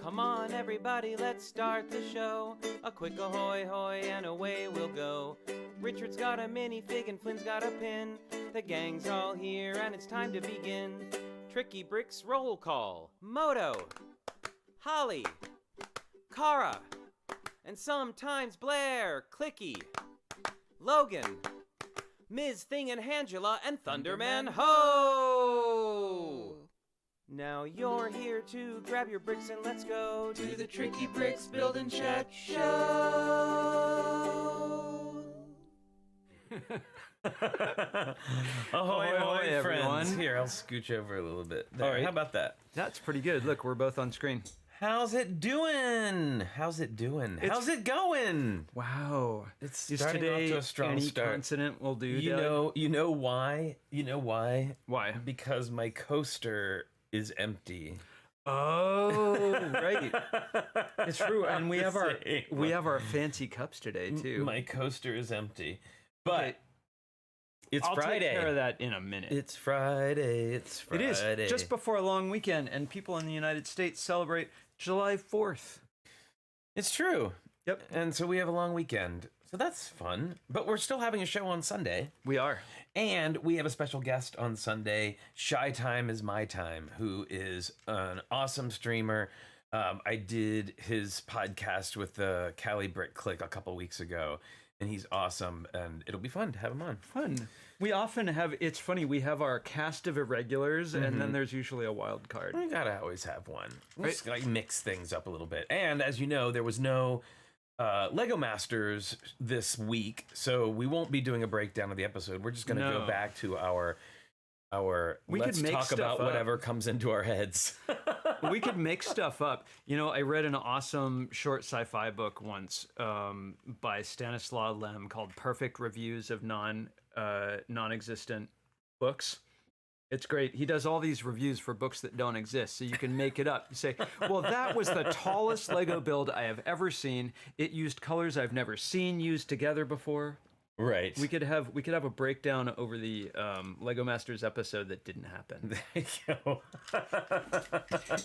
Come on, everybody, let's start the show. A quick ahoy hoy and away we'll go. Richard's got a minifig and Flynn's got a pin. The gang's all here and it's time to begin. TrickyBricks roll call. Moto, Holly, Kara, and sometimes Blair, Clicky, Logan, Ms. Thing and Angela, and Thunderman Ho! Now you're here to grab your bricks and let's go to the TrickyBricks Build and Chat Show! Ahoy, ahoy, everyone. Here, I'll scooch over a little bit. There. All right. How about that? That's pretty good. Look, we're both on screen. How's it doing? How's it doing? How's it going? Wow. It's starting off to a strong start. Consonant will do. You know why? You know why? Why? Because my coaster is empty. Oh, right. It's true. And we have our fancy cups today too. My coaster is empty. But it's I'll Friday. Take care of that in a minute. It's Friday. It's Friday. It is just before a long weekend, and people in the United States celebrate July 4th. It's true. Yep. And so we have a long weekend. So that's fun. But we're still having a show on Sunday. We are. And we have a special guest on Sunday. Shy Time is My Time, who is an awesome streamer. I did his podcast with the Cali Brick Click a couple weeks ago. And he's awesome, and it'll be fun to have him on. Fun. We often have, it's funny, we have our cast of irregulars, and then there's usually a wild card. We gotta always have one. Right. Just like mix things up a little bit. And as you know, there was no Lego Masters this week, so we won't be doing a breakdown of the episode. We're just gonna go back to our let's talk about whatever comes into our heads. We could make stuff up. You know, I read an awesome short sci-fi book once by Stanislaw Lem called Perfect Reviews of Non-Existent Books. It's great. He does all these reviews for books that don't exist, so you can make it up. You say, well, that was the tallest Lego build I have ever seen. It used colors I've never seen used together before. Right. We could have a breakdown over the Lego Masters episode that didn't happen. There you go.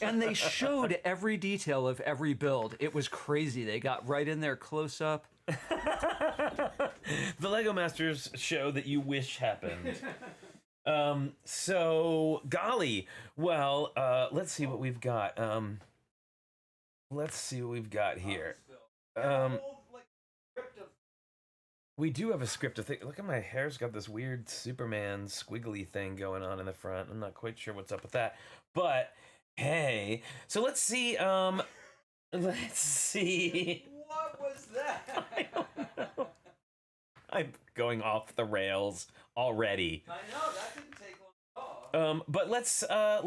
And they showed every detail of every build. It was crazy. They got right in there close up. The Lego Masters show that you wish happened. So golly. Well, let's see what we've got. Let's see what we've got here. We do have a script to think. Look at my hair's got this weird Superman squiggly thing going on in the front. I'm not quite sure what's up with that. But hey, so let's see. Let's see. What was that? I don't know. I'm going off the rails already. I know, that didn't take long at all. But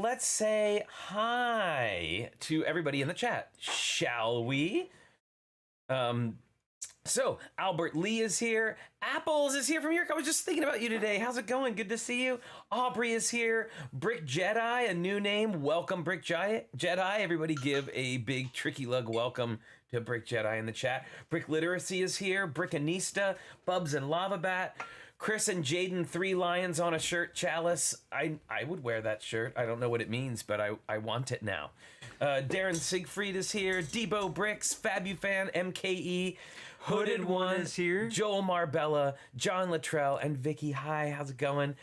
let's say hi to everybody in the chat, shall we? So, Albert Lee is here. Apples is here from York. I was just thinking about you today. How's it going? Good to see you. Aubrey is here. Brick Jedi, a new name. Welcome, Brick Jedi. Everybody give a big Tricky Lug welcome to Brick Jedi in the chat. Brick Literacy is here. Brick Anista, Bubs and Lava Bat. Chris and Jaden, 3 lions on a shirt. Chalice. I would wear that shirt. I don't know what it means, but I want it now. Darren Siegfried is here. Debo Bricks, Fabufan, MKE. Hooded One is here. Joel Marbella, John Luttrell, and Vicky. Hi, how's it going?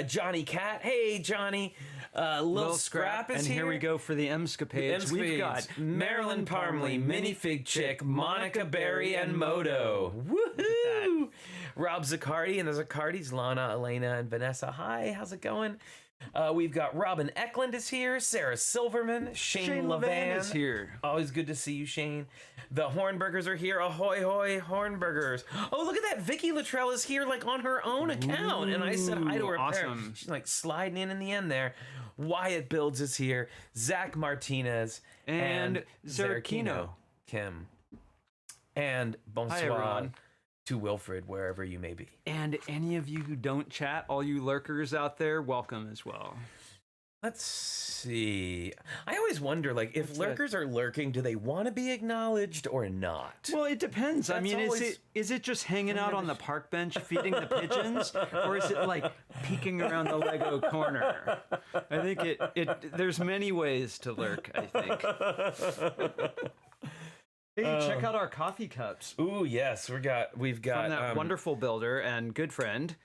Johnny Cat. Hey, Johnny. Lil Scrap is and here. Here we go for the M-scapades. We've got Marilyn Parmley, Minifig Chick, Monica Berry, and Moto. Woohoo! Rob Zaccardi and the Zaccardis, Lana, Elena, and Vanessa. Hi, how's it going? We've got Robin Eklund is here, Sarah Silverman, Shane Levan is here. Always good to see you, Shane. The Hornburgers are here. Ahoy, hoy, Hornburgers. Oh, look at that. Vicky Luttrell is here, like, on her own account. And I said hi to her. Awesome. She's, like, sliding in the end there. Wyatt Builds is here. Zach Martinez. And Zerkino. Kim. And bonsoir to Wilfred, wherever you may be. And any of you who don't chat, all you lurkers out there, welcome as well. Let's see. I always wonder, like, if What's lurkers are lurking, do they want to be acknowledged or not? Well, it depends. I That's mean, always- is it just hanging out on the park bench feeding the pigeons, or is it like peeking around the Lego corner? I think there's many ways to lurk, I think. Hey, check out our coffee cups Ooh, yes, we've got from that wonderful builder and good friend,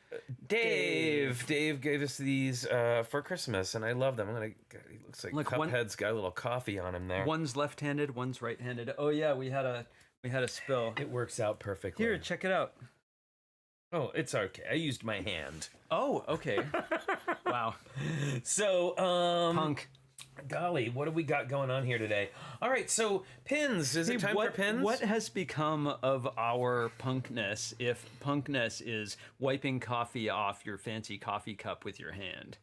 Dave. Dave gave us these for Christmas, and I love them. He looks like Cuphead's got a little coffee on him there. One's left-handed, one's right-handed. Oh yeah, we had a spill. It works out perfectly. Here, check it out. Oh, it's okay. I used my hand. Oh, okay. Wow. So, Punk. golly, what have we got going on here today? All right, so pins. Is it time for pins? What has become of our punkness if punkness is wiping coffee off your fancy coffee cup with your hand?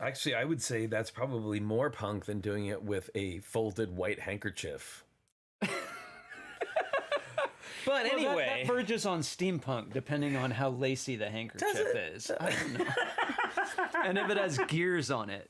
Actually, I would say that's probably more punk than doing it with a folded white handkerchief. But anyway, that verges on steampunk, depending on how lacy the handkerchief is. I don't know. And if it has gears on it.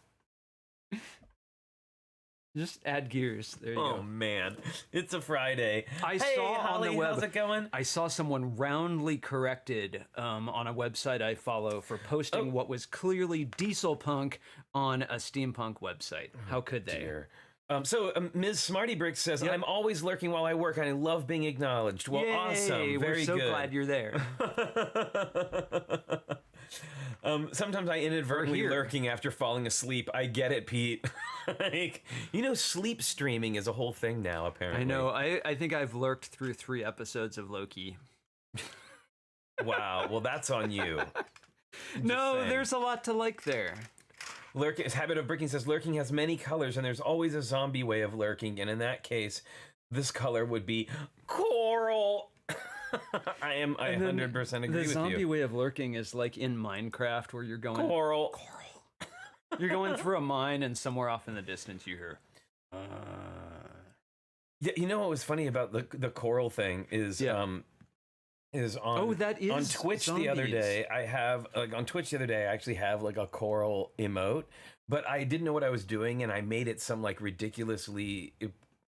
Just add gears. There you go. Oh man, it's a Friday. I hey, saw Holly, on the web. How's it going? I saw someone roundly corrected on a website I follow for posting what was clearly diesel punk on a steampunk website. How could they? Dear. So Ms. Smarty Bricks says, I'm always lurking while I work, and I love being acknowledged. Well, Yay, awesome. Very we're so good. glad you're there. Sometimes I inadvertently lurking after falling asleep. I get it, Pete. Like, sleep streaming is a whole thing now, apparently. I know. I think I've lurked through 3 episodes of Loki. Wow. Well, that's on you. No, there's a lot to like there. Habit of Bricking says, lurking has many colors, and there's always a zombie way of lurking, and in that case, this color would be coral. I 100% agree with you. The zombie way of lurking is like in Minecraft, where you're going... Coral. You're going through a mine, and somewhere off in the distance you hear... Yeah, you know what was funny about the coral thing is... Is on on Twitch zombies. The other day. I have on Twitch the other day. I actually have like a coral emote, but I didn't know what I was doing, and I made it some like ridiculously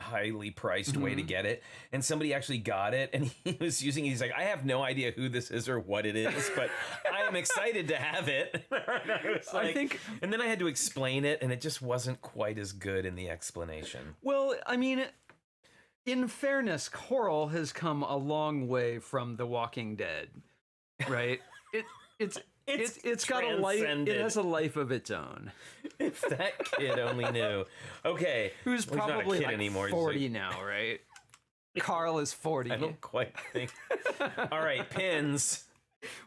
highly priced way to get it. And somebody actually got it, and he was using it. He's like, I have no idea who this is or what it is, but I am excited to have it. I think, and then I had to explain it, and it just wasn't quite as good in the explanation. Well, I mean. In fairness, coral has come a long way from The Walking Dead, right? It's got a life. It has a life of its own. If that kid only knew. Okay, who's probably not a kid like anymore. 40 now, right? Carl is 40. I don't quite think. All right, pins.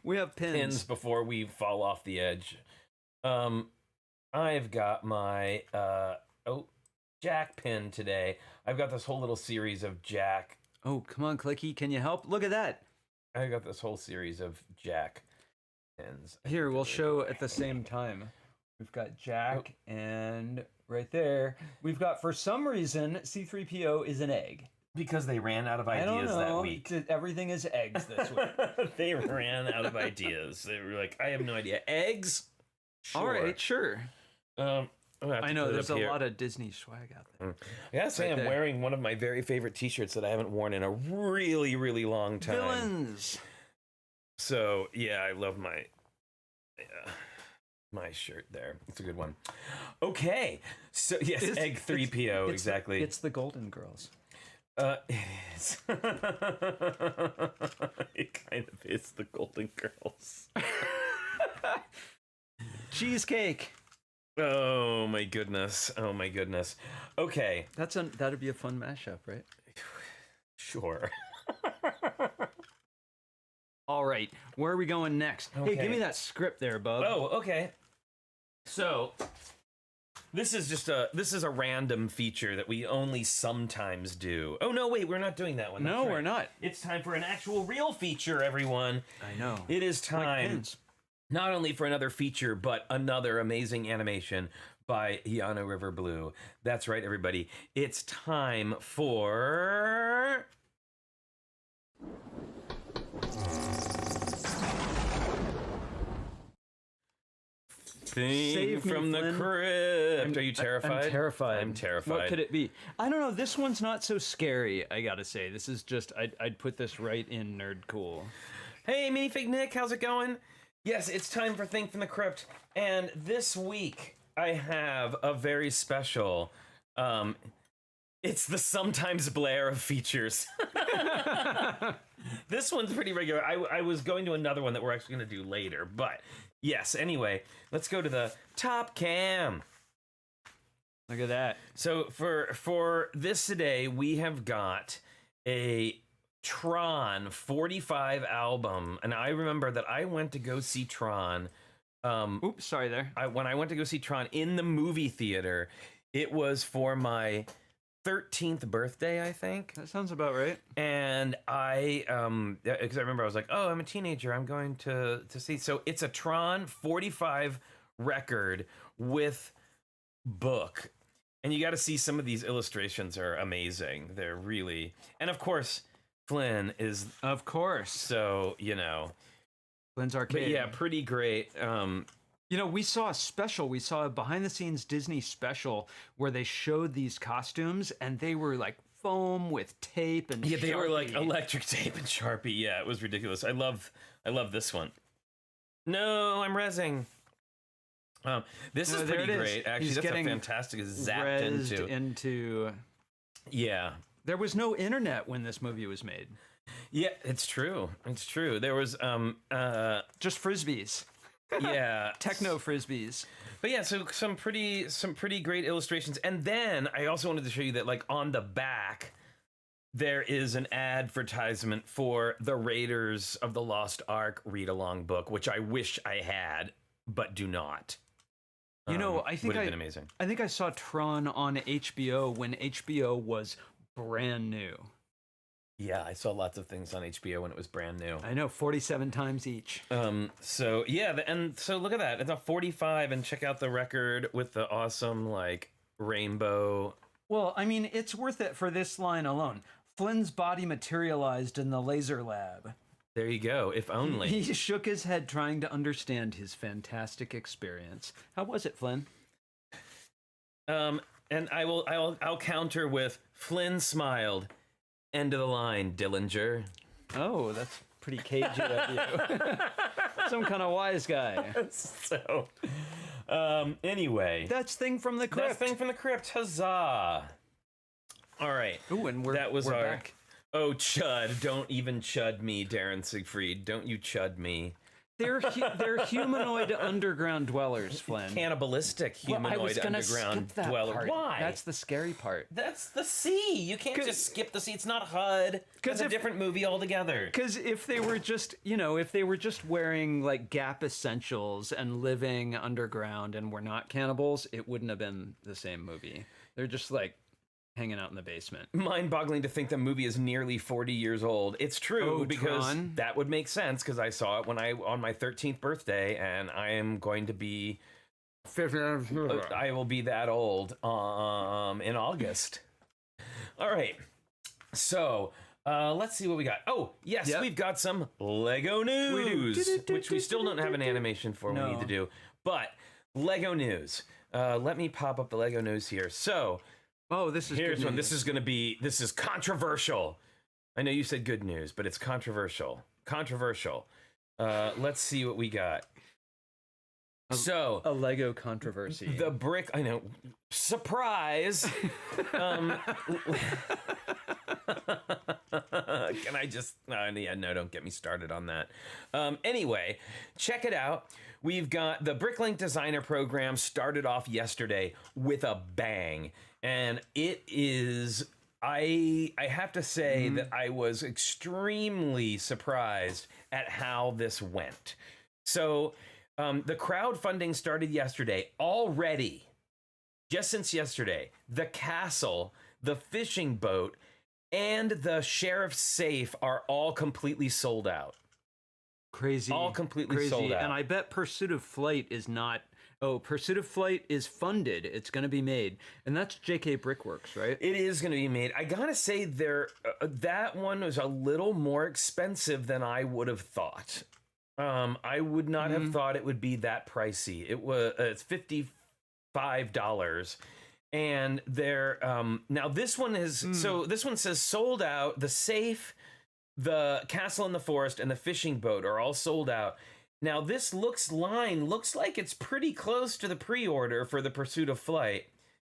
We have pins. Pins before we fall off the edge. I've got my Jack pin today. I've got this whole little series of Jack. Oh, come on, Clicky. Can you help? Look at that. I got this whole series of Jack pins. Here, we'll show at the same time. We've got Jack, and right there, we've got, for some reason, C-3PO is an egg. Because they ran out of ideas that week. Everything is eggs this week. They ran out of ideas. They were like, I have no idea. Eggs? Sure. All right, sure. I know, there's a lot of Disney swag out there. I gotta say, I'm wearing one of my very favorite t-shirts that I haven't worn in a really, really long time. Villains! So, yeah, I love my shirt there. It's a good one. Okay. So, yes, Egg 3PO, exactly. It's the Golden Girls. It is. It kind of is the Golden Girls. Cheesecake! Oh my goodness. Oh my goodness. Okay. That'd be a fun mashup, right? Sure. All right. Where are we going next? Okay. Hey, give me that script there, bub. Oh, okay. So, this is a random feature that we only sometimes do. Oh no, wait, we're not doing that one. No, we're not. It's time for an actual real feature, everyone. I know. It is time. Not only for another feature, but another amazing animation by Yano River Blue. That's right, everybody. It's time for... thing Save me, from the Flynn. crypt. Are you terrified? I'm terrified. I'm terrified. What could it be? I don't know. This one's not so scary, I gotta say. This is just, I'd put this right in nerd cool. Hey, Minifig Nick, how's it going? Yes, it's time for Thing from the Crypt, and this week I have a very special, it's the Sometimes Blair of features. This one's pretty regular. I was going to another one that we're actually going to do later, but yes, anyway, let's go to the top cam. Look at that. So for this today, we have got a Tron 45 album, and I remember that I went to go see Tron. Oops, sorry there. When I went to go see Tron in the movie theater, it was for my 13th birthday, I think. That sounds about right. And because I remember I was like, oh, I'm a teenager, I'm going to see. So it's a Tron 45 record with book. And you got to see some of these illustrations are amazing. They're really, and of course, Flynn is, Of course. so, you know. Flynn's Arcade. But yeah, pretty great. You know, we saw a behind-the-scenes Disney special where they showed these costumes, and they were like foam with tape and Yeah, they were like Sharpie. electric tape and Sharpie. Yeah, it was ridiculous. I love this one. No, I'm rezzing. This No, is there pretty it is. great. Actually, He's that's a getting fantastic zapped Rezzed into. Yeah. There was no internet when this movie was made. Yeah, it's true. It's true. There was Just frisbees. yeah, Techno frisbees. But yeah, so some pretty great illustrations. And then I also wanted to show you that like on the back there is an advertisement for the Raiders of the Lost Ark read-along book, which I wish I had, but do not. You know, I think would have been amazing. I think I saw Tron on HBO when HBO was brand new. Yeah, I saw lots of things on HBO when it was brand new. I know, 47 times each. So yeah, and so look at that. It's a 45, and check out the record with the awesome like rainbow. Well, I mean, it's worth it for this line alone. Flynn's body materialized in the laser lab. There you go. If only. He shook his head trying to understand his fantastic experience. How was it, Flynn? And I'll counter with Flynn smiled. End of the line, Dillinger. Oh, that's pretty cagey of you. Some kind of wise guy. So, anyway. That's Thing from the Crypt. That's Thing from the Crypt. Huzzah. All right. Ooh, and we're we're our... back. Oh, chud. Don't even chud me, Darren Siegfried. Don't you chud me. They're humanoid underground dwellers, Flynn. Cannibalistic humanoid underground dweller. Part. Why? That's the scary part. That's the sea. You can't just skip the sea. It's not HUD. It's a different movie altogether. Because if they were just, if they were just wearing like Gap essentials and living underground and were not cannibals, it wouldn't have been the same movie. They're just like hanging out in the basement. Mind-boggling to think the movie is nearly 40 years old. It's true because Tron. that would make sense because I saw it on my 13th birthday, and I am going to be I will be that old in August. All right. So, let's see what we got. Oh, yes, we've got some Lego news, which we still don't have an animation for. We need to do. But Lego news. Let me pop up the Lego news here. So, this is here's good one. news. This is controversial. I know you said good news, but it's controversial. Let's see what we got. So a Lego controversy. The brick, I know, surprise. Can I just, no, don't get me started on that. Anyway, check it out. We've got the Bricklink Designer Program started off yesterday with a bang. And it is, I have to say that I was extremely surprised at how this went. So the crowdfunding started yesterday. Already, just since yesterday, the castle, the fishing boat, and the sheriff's safe are all completely sold out. Crazy. All completely sold out. And I bet Pursuit of Flight is not... Oh, Pursuit of Flight is funded. It's going to be made. And that's JK Brickworks, right? It is going to be made. I got to say, that one was a little more expensive than I would have thought. I would not have thought it would be that pricey. It's $55. And they're now this one is so this one says sold out. The safe, the castle in the forest, and the fishing boat are all sold out. Now this looks like it's pretty close to the pre-order for the Pursuit of Flight.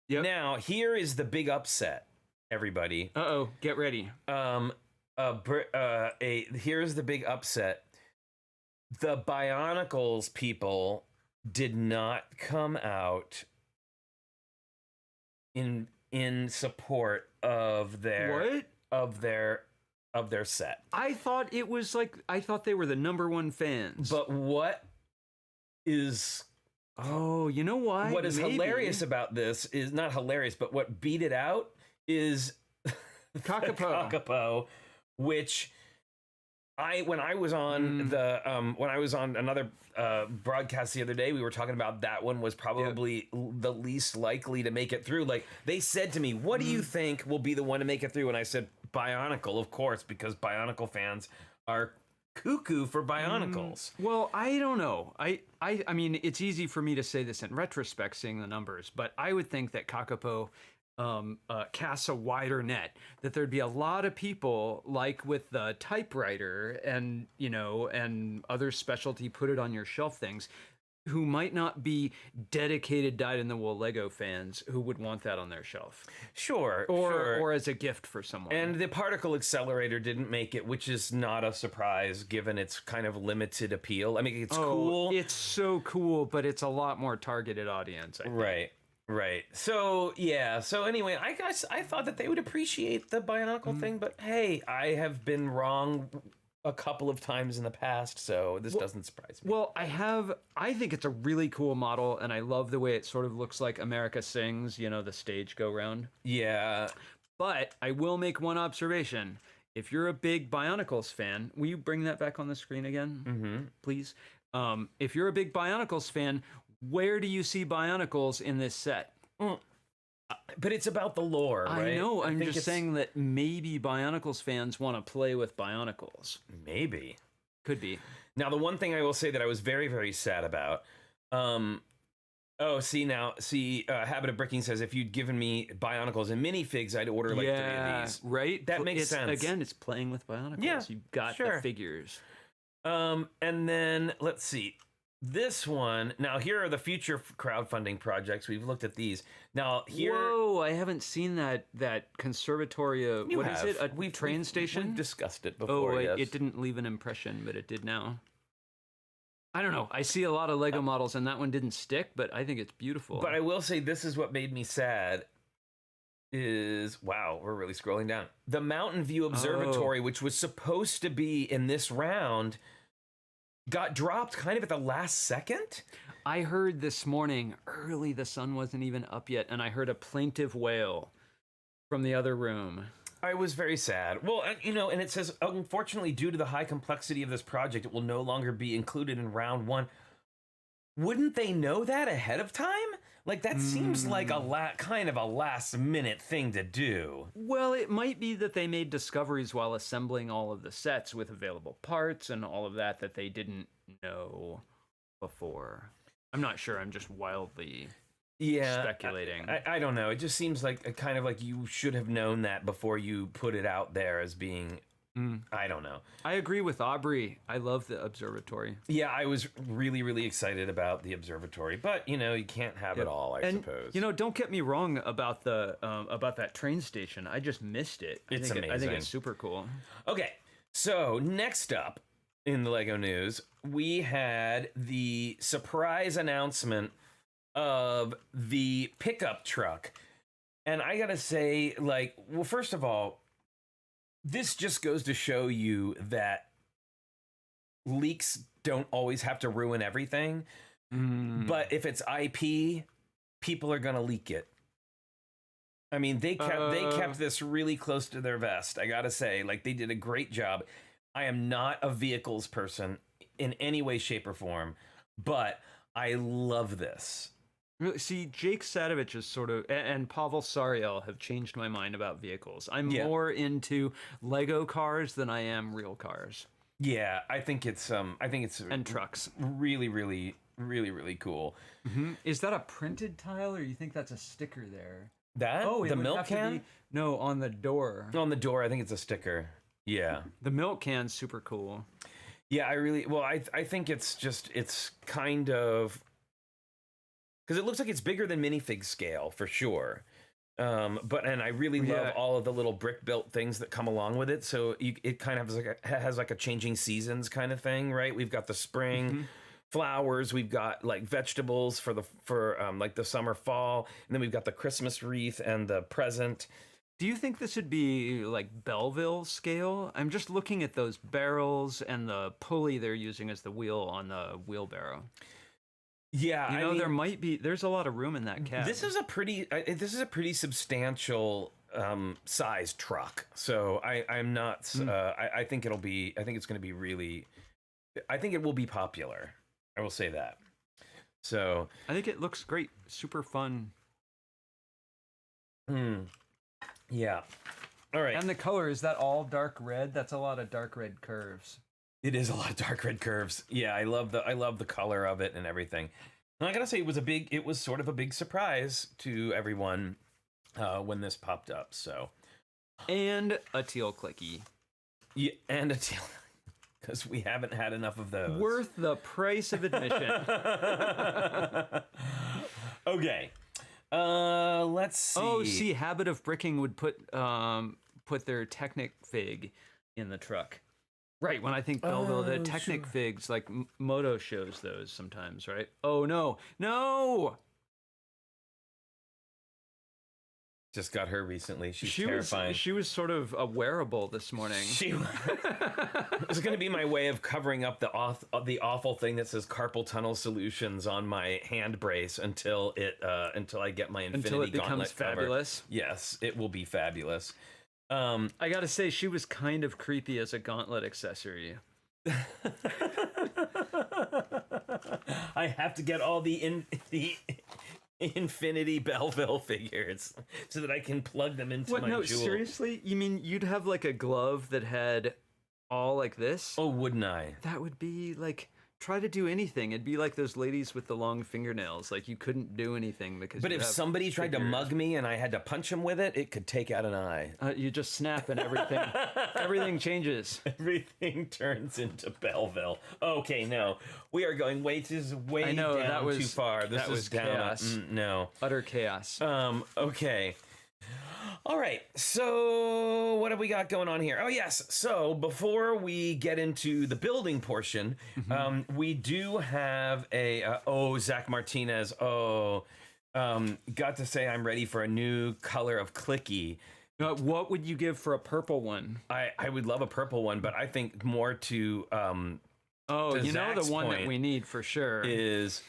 Yep. Now here is the big upset, everybody. Uh-oh, get ready. Here's the big upset. The Bionicles people did not come out in support of their set. I thought they were the #1 fans. But what is you know why? What is hilarious about this is not hilarious, but what beat it out is Kakapo, which when I was on another broadcast the other day, we were talking about that one was probably the least likely to make it through. Like they said to me, "What do you think will be the one to make it through?" And I said, "Bionicle, of course, because Bionicle fans are cuckoo for Bionicles." Well, I don't know. I mean, it's easy for me to say this in retrospect, seeing the numbers, but I would think that Kakapo casts a wider net, that there'd be a lot of people like with the typewriter and and other specialty put it on your shelf things who might not be dedicated dyed-in-the-wool Lego fans who would want that on their shelf. Sure. Or as a gift for someone. And the particle accelerator didn't make it, which is not a surprise given its kind of limited appeal. I mean, it's cool. It's so cool, but it's a lot more targeted audience, I think. Right. So, yeah. So, anyway, I thought that they would appreciate the Bionicle thing, but hey, I have been wrong a couple of times in the past, so this doesn't surprise me. Well, I think it's a really cool model, and I love the way it sort of looks like America Sings, the stage go round. Yeah. But I will make one observation. If you're a big Bionicles fan, will you bring that back on the screen again, please? If you're a big Bionicles fan, where do you see Bionicles in this set? But it's about the lore, right? I know. I'm just saying that maybe Bionicles fans want to play with Bionicles. Maybe. Could be. Now, the one thing I will say that I was very, very sad about. Habit of Bricking says if you'd given me Bionicles and minifigs, I'd order like 3 of these. Right? That makes sense. Again, it's playing with Bionicles. Yeah, You've got the figures. And then let's see. This one, now here are the future crowdfunding projects. We've looked at these. Now here... Whoa, I haven't seen that Conservatoria... What is it? A train station? We've discussed it before, It didn't leave an impression, but it did now. I don't know. I see a lot of Lego models, and that one didn't stick, but I think it's beautiful. But I will say this is what made me sad. Wow, we're really scrolling down. The Mountain View Observatory, which was supposed to be in this round... got dropped kind of at the last second. I heard this morning, early, the sun wasn't even up yet, and I heard a plaintive wail from the other room. I was very sad. Well, and it says, unfortunately, due to the high complexity of this project, it will no longer be included in round 1. Wouldn't they know that ahead of time? Like, that seems like kind of a last-minute thing to do. Well, it might be that they made discoveries while assembling all of the sets with available parts and all of that they didn't know before. I'm not sure. I'm just wildly speculating. I don't know. It just seems like kind of like you should have known that before you put it out there as being... I don't know. I agree with Aubrey. I love the observatory. Yeah, I was really, really excited about the observatory, but you can't have it all, I suppose. Don't get me wrong about that train station. I just missed it. It's amazing. I think it's super cool. Okay, so next up in the Lego news, we had the surprise announcement of the pickup truck, and I gotta say, first of all, this just goes to show you that leaks don't always have to ruin everything. But if it's IP, people are going to leak it. I mean, they kept this really close to their vest. I got to say, they did a great job. I am not a vehicles person in any way, shape, or form, but I love this. See, Jake Sadovich is and Pavel Sariel have changed my mind about vehicles. I'm more into Lego cars than I am real cars. Yeah, I think it's and trucks. really, really, really, really cool. Is that a printed tile, or you think that's a sticker there? That Oh, it the would milk have to can be- no, on the door. on the door. I think it's a sticker. Yeah, The milk can's super cool. yeah. I think it's kind of because it looks like it's bigger than minifig scale for sure. And I really love Yeah. all of the little brick built things that come along with it. So it kind of has like a changing seasons kind of thing, right? We've got the spring flowers, we've got like vegetables for like the summer, fall, and then we've got the Christmas wreath and the present. Do you think this would be like Belleville scale? I'm just looking at those barrels and the pulley they're using as the wheel on the wheelbarrow. Yeah, You know, there's a lot of room in that cab. this is a pretty substantial size truck. So I'm not. I think it's going to be really. I think it will be popular. I will say that. So I think it looks great. Super fun. yeah. All right. And the color, is that all dark red? That's a lot of dark red curves. It is a lot of dark red curves. Yeah, I love the color of it and everything. And I gotta say, it was sort of a big surprise to everyone when this popped up. So, And a teal clicky. yeah, and a teal, because we haven't had enough of those. Worth the price of admission. Okay, let's see. Oh, see, Habit of Bricking would put their Technic Fig in the truck. Right, when I think Belleville, the Technic Figs, like Moto shows those sometimes, right? Oh, no. No! Just got her recently. She's terrifying. She was sort of a wearable this morning. It's going to be my way of covering up the awful thing that says carpal tunnel solutions on my hand brace until I get my Infinity Until it becomes Gauntlet cover. fabulous. Yes, it will be fabulous. I gotta say, she was kind of creepy as a gauntlet accessory. I have to get all the Infinity Belleville figures so that I can plug them into my No, jewel. seriously? You mean you'd have like a glove that had all like this? Oh, wouldn't I? That would be like, try to do anything. It'd be like those ladies with the long fingernails. Like you couldn't do anything because. But you if have somebody tried to fingers. mug me and I had to punch him with it, it could take out an eye. You just snap and everything. Everything changes. Everything turns into Belleville. Okay, no, we are going way I know, down that was- too far. This that is was down. chaos. No. Utter chaos. Okay. All right. So what have we got going on here? Oh yes. So before we get into the building portion, we do have Zach Martinez. Got to say I'm ready for a new color of clicky. What would you give for a purple one? I would love a purple one, but I think more to to You know Zach's the one point that we need for sure. is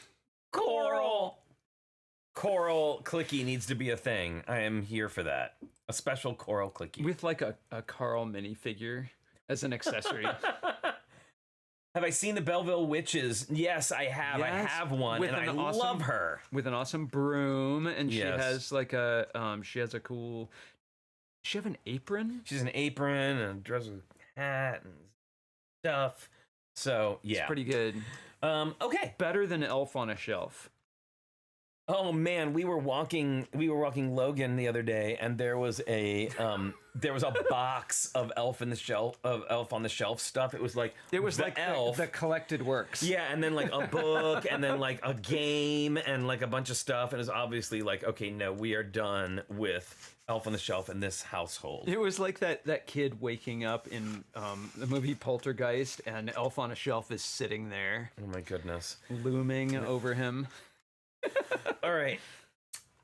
coral. Coral clicky needs to be a thing. I am here for that. A special coral clicky. With like a Carl minifigure as an accessory. Have I seen the Belleville Witches? Yes, I have. I Yes, have one, with and I an awesome- love her. With an awesome broom, and she Yes. has like she has a cool. Does she have an apron? She's an apron and a dress with a hat and stuff. So yeah, It's pretty good. Okay. Better than Elf on a Shelf. Oh man, we were walking Logan the other day, and there was a box of Elf on the Shelf stuff. It was like the Elf. the collected works. Yeah, and then like a book, and then like a game, and like a bunch of stuff, and it's obviously like, okay, no, we are done with Elf on the Shelf in this household. It was like that kid waking up in the movie Poltergeist, and Elf on a Shelf is sitting there, Oh my goodness. looming over him. All right.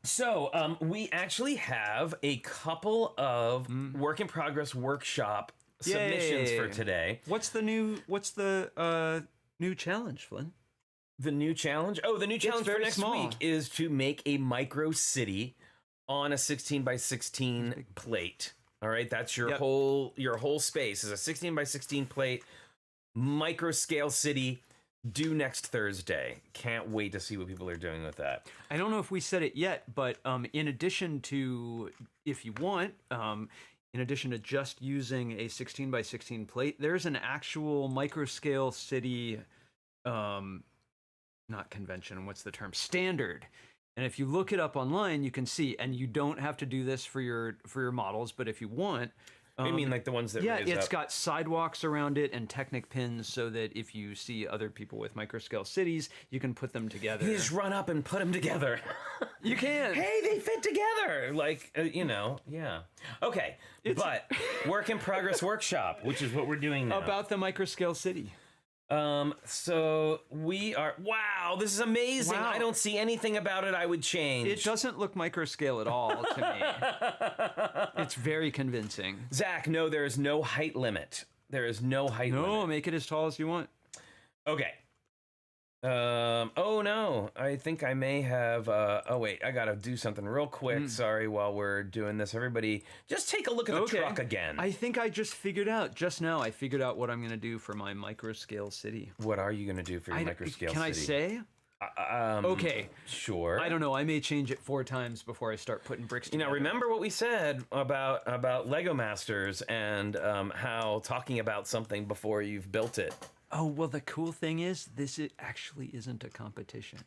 So we actually have a couple of work in progress workshop submissions Yay. for today. What's the new challenge, Flynn? The new challenge? Oh, the new challenge for very next small. week is to make a micro city on a 16 by 16 plate. All right, that's your Yep. whole space is a 16 by 16 plate micro scale city due next Thursday. Can't wait to see what people are doing with that. I don't know if we said it yet, but in addition to, if you want, in addition to just using a 16 by 16 plate, there's an actual microscale city, not convention, what's the term? Standard. And if you look it up online, you can see, and you don't have to do this for your models, but if you want, I mean, like the ones that yeah, raise it's up. got sidewalks around it and Technic pins so that if you see other people with microscale cities, you can put them together. You just run up and put them together. You can. Hey, they fit together. Like, yeah. Okay, but work in progress workshop, which is what we're doing now. About the microscale city. So we are, wow, this is amazing. Wow. I don't see anything about it I would change. It doesn't look microscale at all to me. It's very convincing. Zach, no, there is no height limit. There is no height limit. No, make it as tall as you want. Okay. Oh no, I think I may have, oh wait, I gotta do something real quick. Sorry, while we're doing this, everybody, just take a look at the truck again. I think I just figured out, just now, I figured out what I'm gonna do for my microscale city. What are you gonna do for your microscale city? Can I say? Okay. Sure. I don't know, I may change it 4 times before I start putting bricks together. Remember what we said about Lego Masters and how talking about something before you've built it. Oh, well, the cool thing is, actually isn't a competition.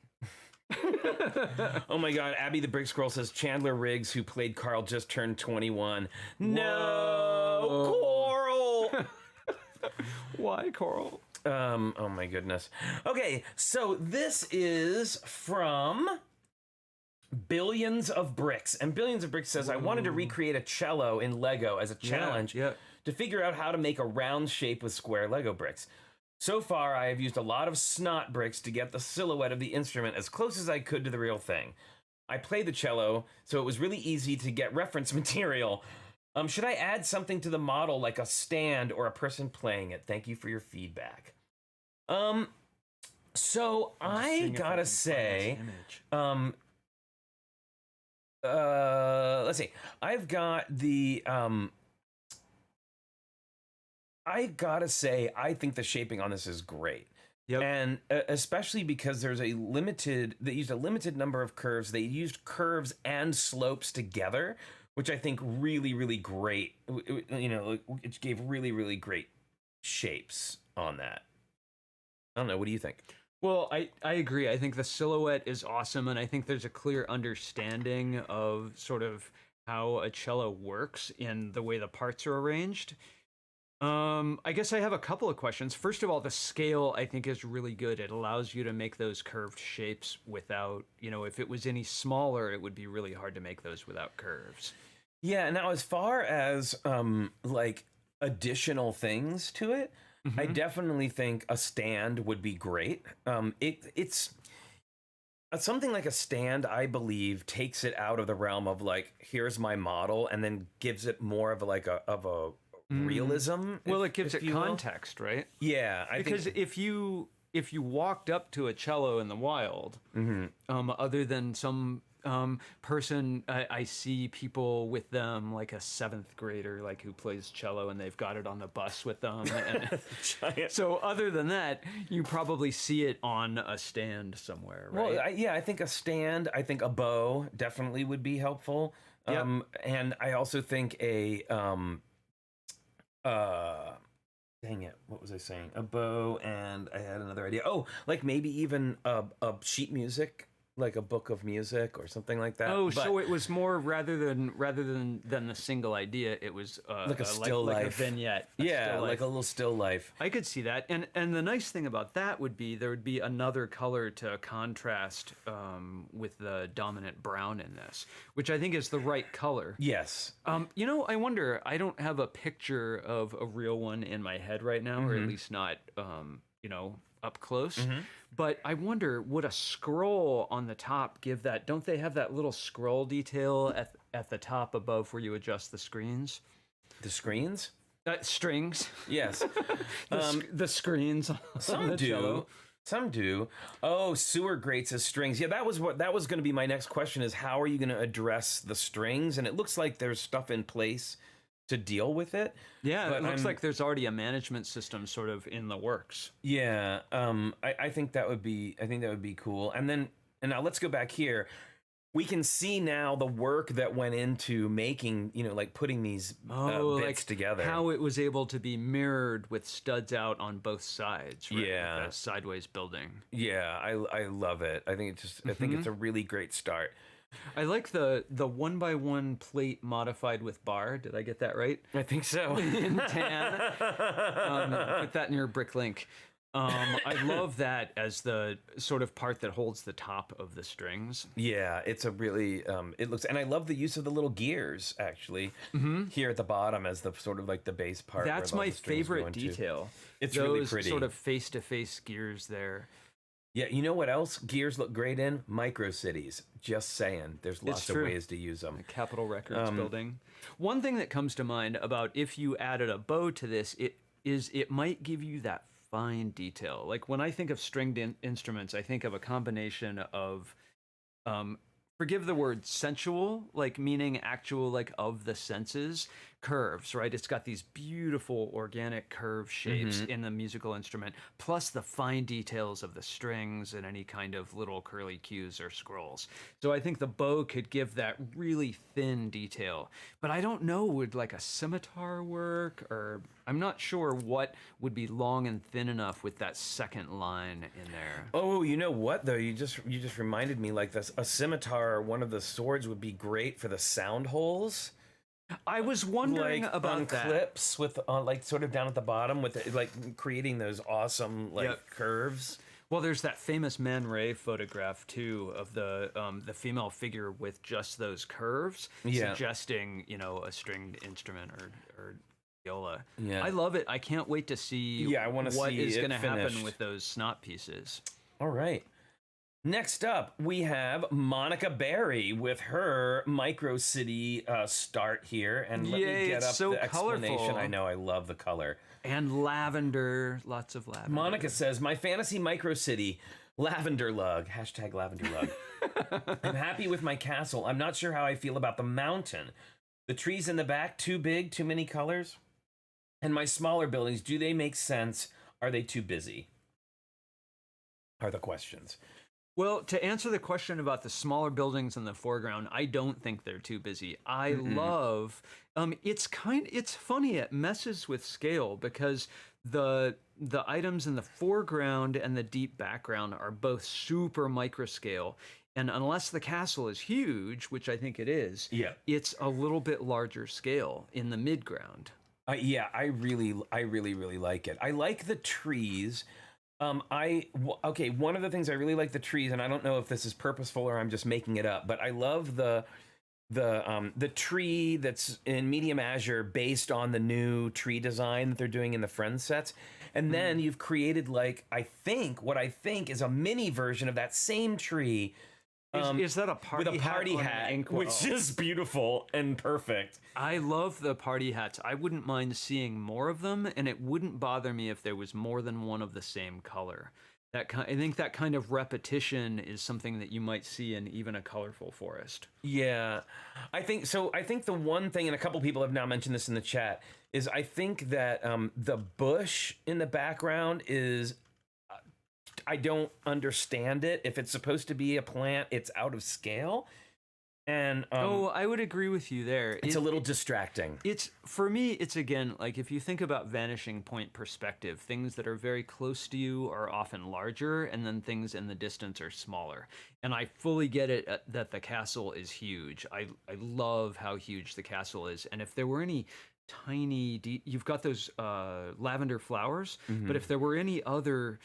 Oh my God, Abby the Brick Scroll says Chandler Riggs, who played Carl, just turned 21. No, Coral! Why, Coral? Oh my goodness. Okay, so this is from Billions of Bricks. And Billions of Bricks says, I wanted to recreate a cello in Lego as a challenge to figure out how to make a round shape with square Lego bricks. So far, I have used a lot of snot bricks to get the silhouette of the instrument as close as I could to the real thing. I play the cello, so it was really easy to get reference material. Should I add something to the model, like a stand or a person playing it? Thank you for your feedback. So I gotta say, let's see. I've got the, I gotta say, I think the shaping on this is great. Yep. And especially because there's they used a limited number of curves. They used curves and slopes together, which I think really, really great. It gave really, really great shapes on that. I don't know. What do you think? Well, I agree. I think the silhouette is awesome, and I think there's a clear understanding of sort of how a cello works in the way the parts are arranged. I guess I have a couple of questions. First of all, the scale I think is really good. It allows you to make those curved shapes without, if it was any smaller, it would be really hard to make those without curves. Yeah. Now, as far as like additional things to it, I definitely think a stand would be great. It's something like a stand, I believe, takes it out of the realm of like, here's my model, and then gives it more of a realism. Well, it gives it context, right? Yeah, because if you walked up to a cello in the wild, other than some person, I see people with them, like a 7th grader, like who plays cello, and they've got it on the bus with them. And so other than that, you probably see it on a stand somewhere, right? Well, I think a stand, I think a bow definitely would be helpful. And I also think a dang it, what was I saying? A bow, and I had another idea. Oh, like maybe even a sheet music, like a book of music or something like that. Oh, so it was more rather than the single idea, it was like a still life, like a vignette. Like a little still life. I could see that, and the nice thing about that would be there would be another color to contrast with the dominant brown in this, which I think is the right color. Yes. I wonder. I don't have a picture of a real one in my head right now, or at least not, up close. But I wonder, would a scroll on the top give that? Don't they have that little scroll detail at the top above where you adjust the screens? The screens? Strings. Yes. The screens. Some do. Cello. Some do. Oh, sewer grates as strings. Yeah, that was going to be my next question, is how are you going to address the strings? And it looks like there's stuff in place to deal with it. Yeah, but it looks like there's already a management system sort of in the works. Yeah, I think that would be cool. And now let's go back here. we can see now the work that went into making, like putting these bits together. How it was able to be mirrored with studs out on both sides. Right? Yeah. Like that sideways building. Yeah, I love it. I think I think it's a really great start. I like the 1x1 plate modified with bar. Did I get that right? I think so. In tan. Put that in your brick link. I love that as the sort of part that holds the top of the strings. Yeah, it's a really it looks, and I love the use of the little gears actually here at the bottom as the sort of like the base part. That's my favorite detail. It's those really pretty. Sort of face-to-face gears there. Yeah, you know what else gears look great in? Micro cities. Just saying. There's lots of ways to use them. The Capitol Records building. One thing that comes to mind about if you added a bow to this, it might give you that fine detail. Like when I think of stringed instruments, I think of a combination of, forgive the word sensual, like meaning actual, like of the senses, curves, right? It's got these beautiful organic curve shapes in the musical instrument, plus the fine details of the strings and any kind of little curly cues or scrolls. So I think the bow could give that really thin detail. But I don't know, would like a scimitar work? Or I'm not sure what would be long and thin enough with that second line in there. Oh, you know what though? You just reminded me, like this, a scimitar, one of the swords would be great for the sound holes. I was wondering like about on that. clips with like sort of down at the bottom with it, like creating those awesome curves. Well, there's that famous Man Ray photograph too of the female figure with just those curves, suggesting a stringed instrument or viola. Yeah, I love it. I can't wait to see. Yeah, I want to what see is going to happen finished with those snot pieces. All right. Next up, we have Monica Berry with her Micro City start here. And let me get up the explanation. Colorful. I know, I love the color. And lavender, lots of lavender. Monica says, my fantasy Micro City, lavender lug, hashtag lavender lug. I'm happy with my castle. I'm not sure how I feel about the mountain. The trees in the back, too big, too many colors? And my smaller buildings, do they make sense? Are they too busy? Are the questions. Well, to answer the question about the smaller buildings in the foreground, I don't think they're too busy. I love, it's funny, it messes with scale because the items in the foreground and the deep background are both super micro scale. And unless the castle is huge, which I think it is, it's a little bit larger scale in the midground. Yeah, I really like it. I like the trees. Okay, one of the things I really like the trees, and I don't know if this is purposeful or I'm just making it up, but I love the tree that's in medium azure based on the new tree design that they're doing in the Friends sets. And then you've created what I think is a mini version of that same tree. Is that a party with a party hat, which is beautiful and perfect. I love the party hats. I wouldn't mind seeing more of them, and it wouldn't bother me if there was more than one of the same color. I think that kind of repetition is something that you might see in even a colorful forest. Yeah, I think so. I think the one thing, and a couple people have now mentioned this in the chat, is I think that the bush in the background is. I don't understand it. If it's supposed to be a plant, it's out of scale. And I would agree with you there. It's a little distracting. For me, it's again, like if you think about vanishing point perspective, things that are very close to you are often larger, and then things in the distance are smaller. And I fully get it that the castle is huge. I love how huge the castle is. And if there were any tiny, you've got those lavender flowers, but if there were any other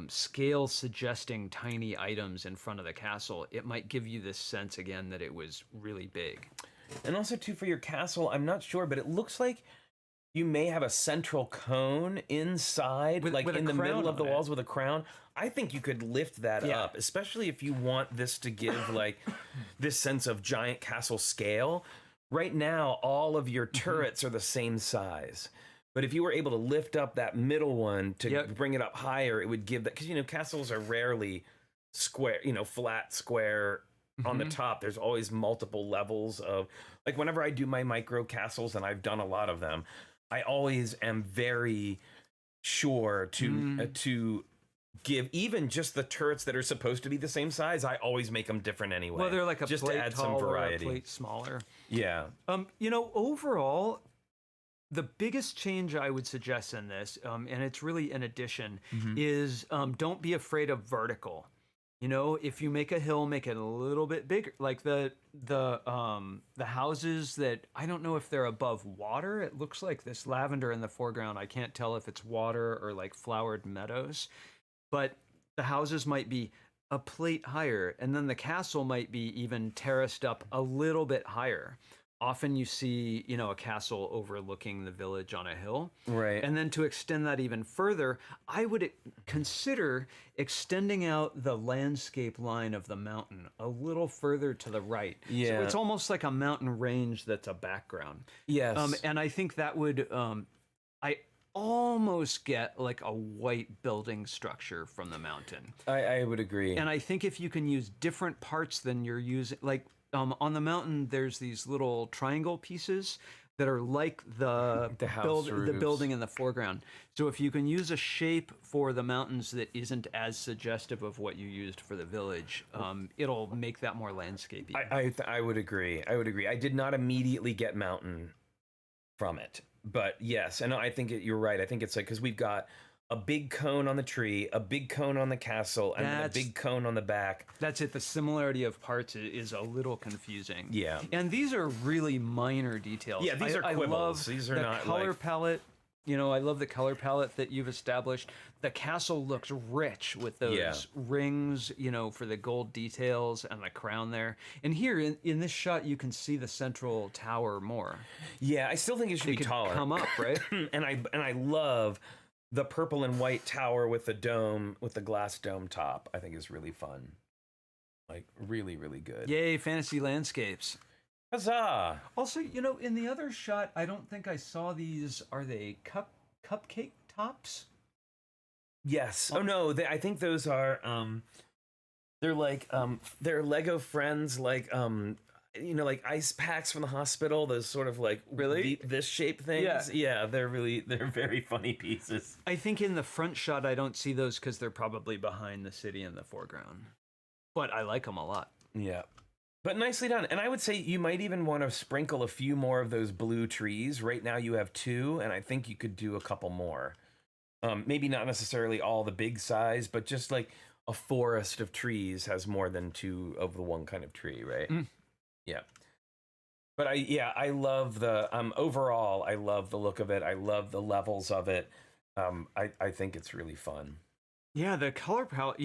scale suggesting tiny items in front of the castle, it might give you this sense again that it was really big. And also too, for your castle, I'm not sure, but it looks like you may have a central cone inside, with in the middle of the walls with a crown. I think you could lift that up, especially if you want this to give like this sense of giant castle scale. Right now, all of your turrets are the same size. But if you were able to lift up that middle one to bring it up higher, it would give that, because castles are rarely square, flat square on the top. There's always multiple levels of, like whenever I do my micro castles, and I've done a lot of them, I always am very sure to give even just the turrets that are supposed to be the same size. I always make them different anyway. Well, they're like a just plate to add some taller, variety. a plate smaller. Yeah. Overall, the biggest change I would suggest in this, and it's really an addition, is don't be afraid of vertical. If you make a hill, make it a little bit bigger. Like the houses that, I don't know if they're above water. It looks like this lavender in the foreground. I can't tell if it's water or like flowered meadows. But the houses might be a plate higher, and then the castle might be even terraced up a little bit higher. Often you see, a castle overlooking the village on a hill. Right. And then to extend that even further, I would consider extending out the landscape line of the mountain a little further to the right. Yeah. So it's almost like a mountain range that's a background. Yes. And I think that would, I almost get like a white building structure from the mountain. I would agree. And I think if you can use different parts than you're using, like, on the mountain, there's these little triangle pieces that are like the building in the foreground. So if you can use a shape for the mountains that isn't as suggestive of what you used for the village, it'll make that more landscapey. I would agree. I did not immediately get mountain from it, but yes, and I think you're right. I think it's like, because we've got a big cone on the tree, a big cone on the castle, and then a big cone on the back. That's it. The similarity of parts is a little confusing. Yeah. And these are really minor details. Yeah, these are quibbles. I love these are the not color palette. I love the color palette that you've established. The castle looks rich with those rings, for the gold details and the crown there. And here in this shot, you can see the central tower more. Yeah, I still think it should be taller. Come up, right? and I love the purple and white tower with the dome, with the glass dome top. I think is really fun. Like, really, really good. Yay, fantasy landscapes. Huzzah! Also, in the other shot, I don't think I saw these. Are they cupcake tops? Yes. Oh no, I think those are they're like they're Lego friends, like like ice packs from the hospital, those sort of like really this shape things. Yeah, they're very funny pieces. I think in the front shot I don't see those because they're probably behind the city in the foreground, but I like them a lot. Yeah, but nicely done. And I would say you might even want to sprinkle a few more of those blue trees. Right now you have 2, and I think you could do a couple more. Maybe not necessarily all the big size, but just like a forest of trees has more than 2 of the one kind of tree, right? Yeah. But I love the overall, I love the look of it. I love the levels of it. I think it's really fun. Yeah, the color palette,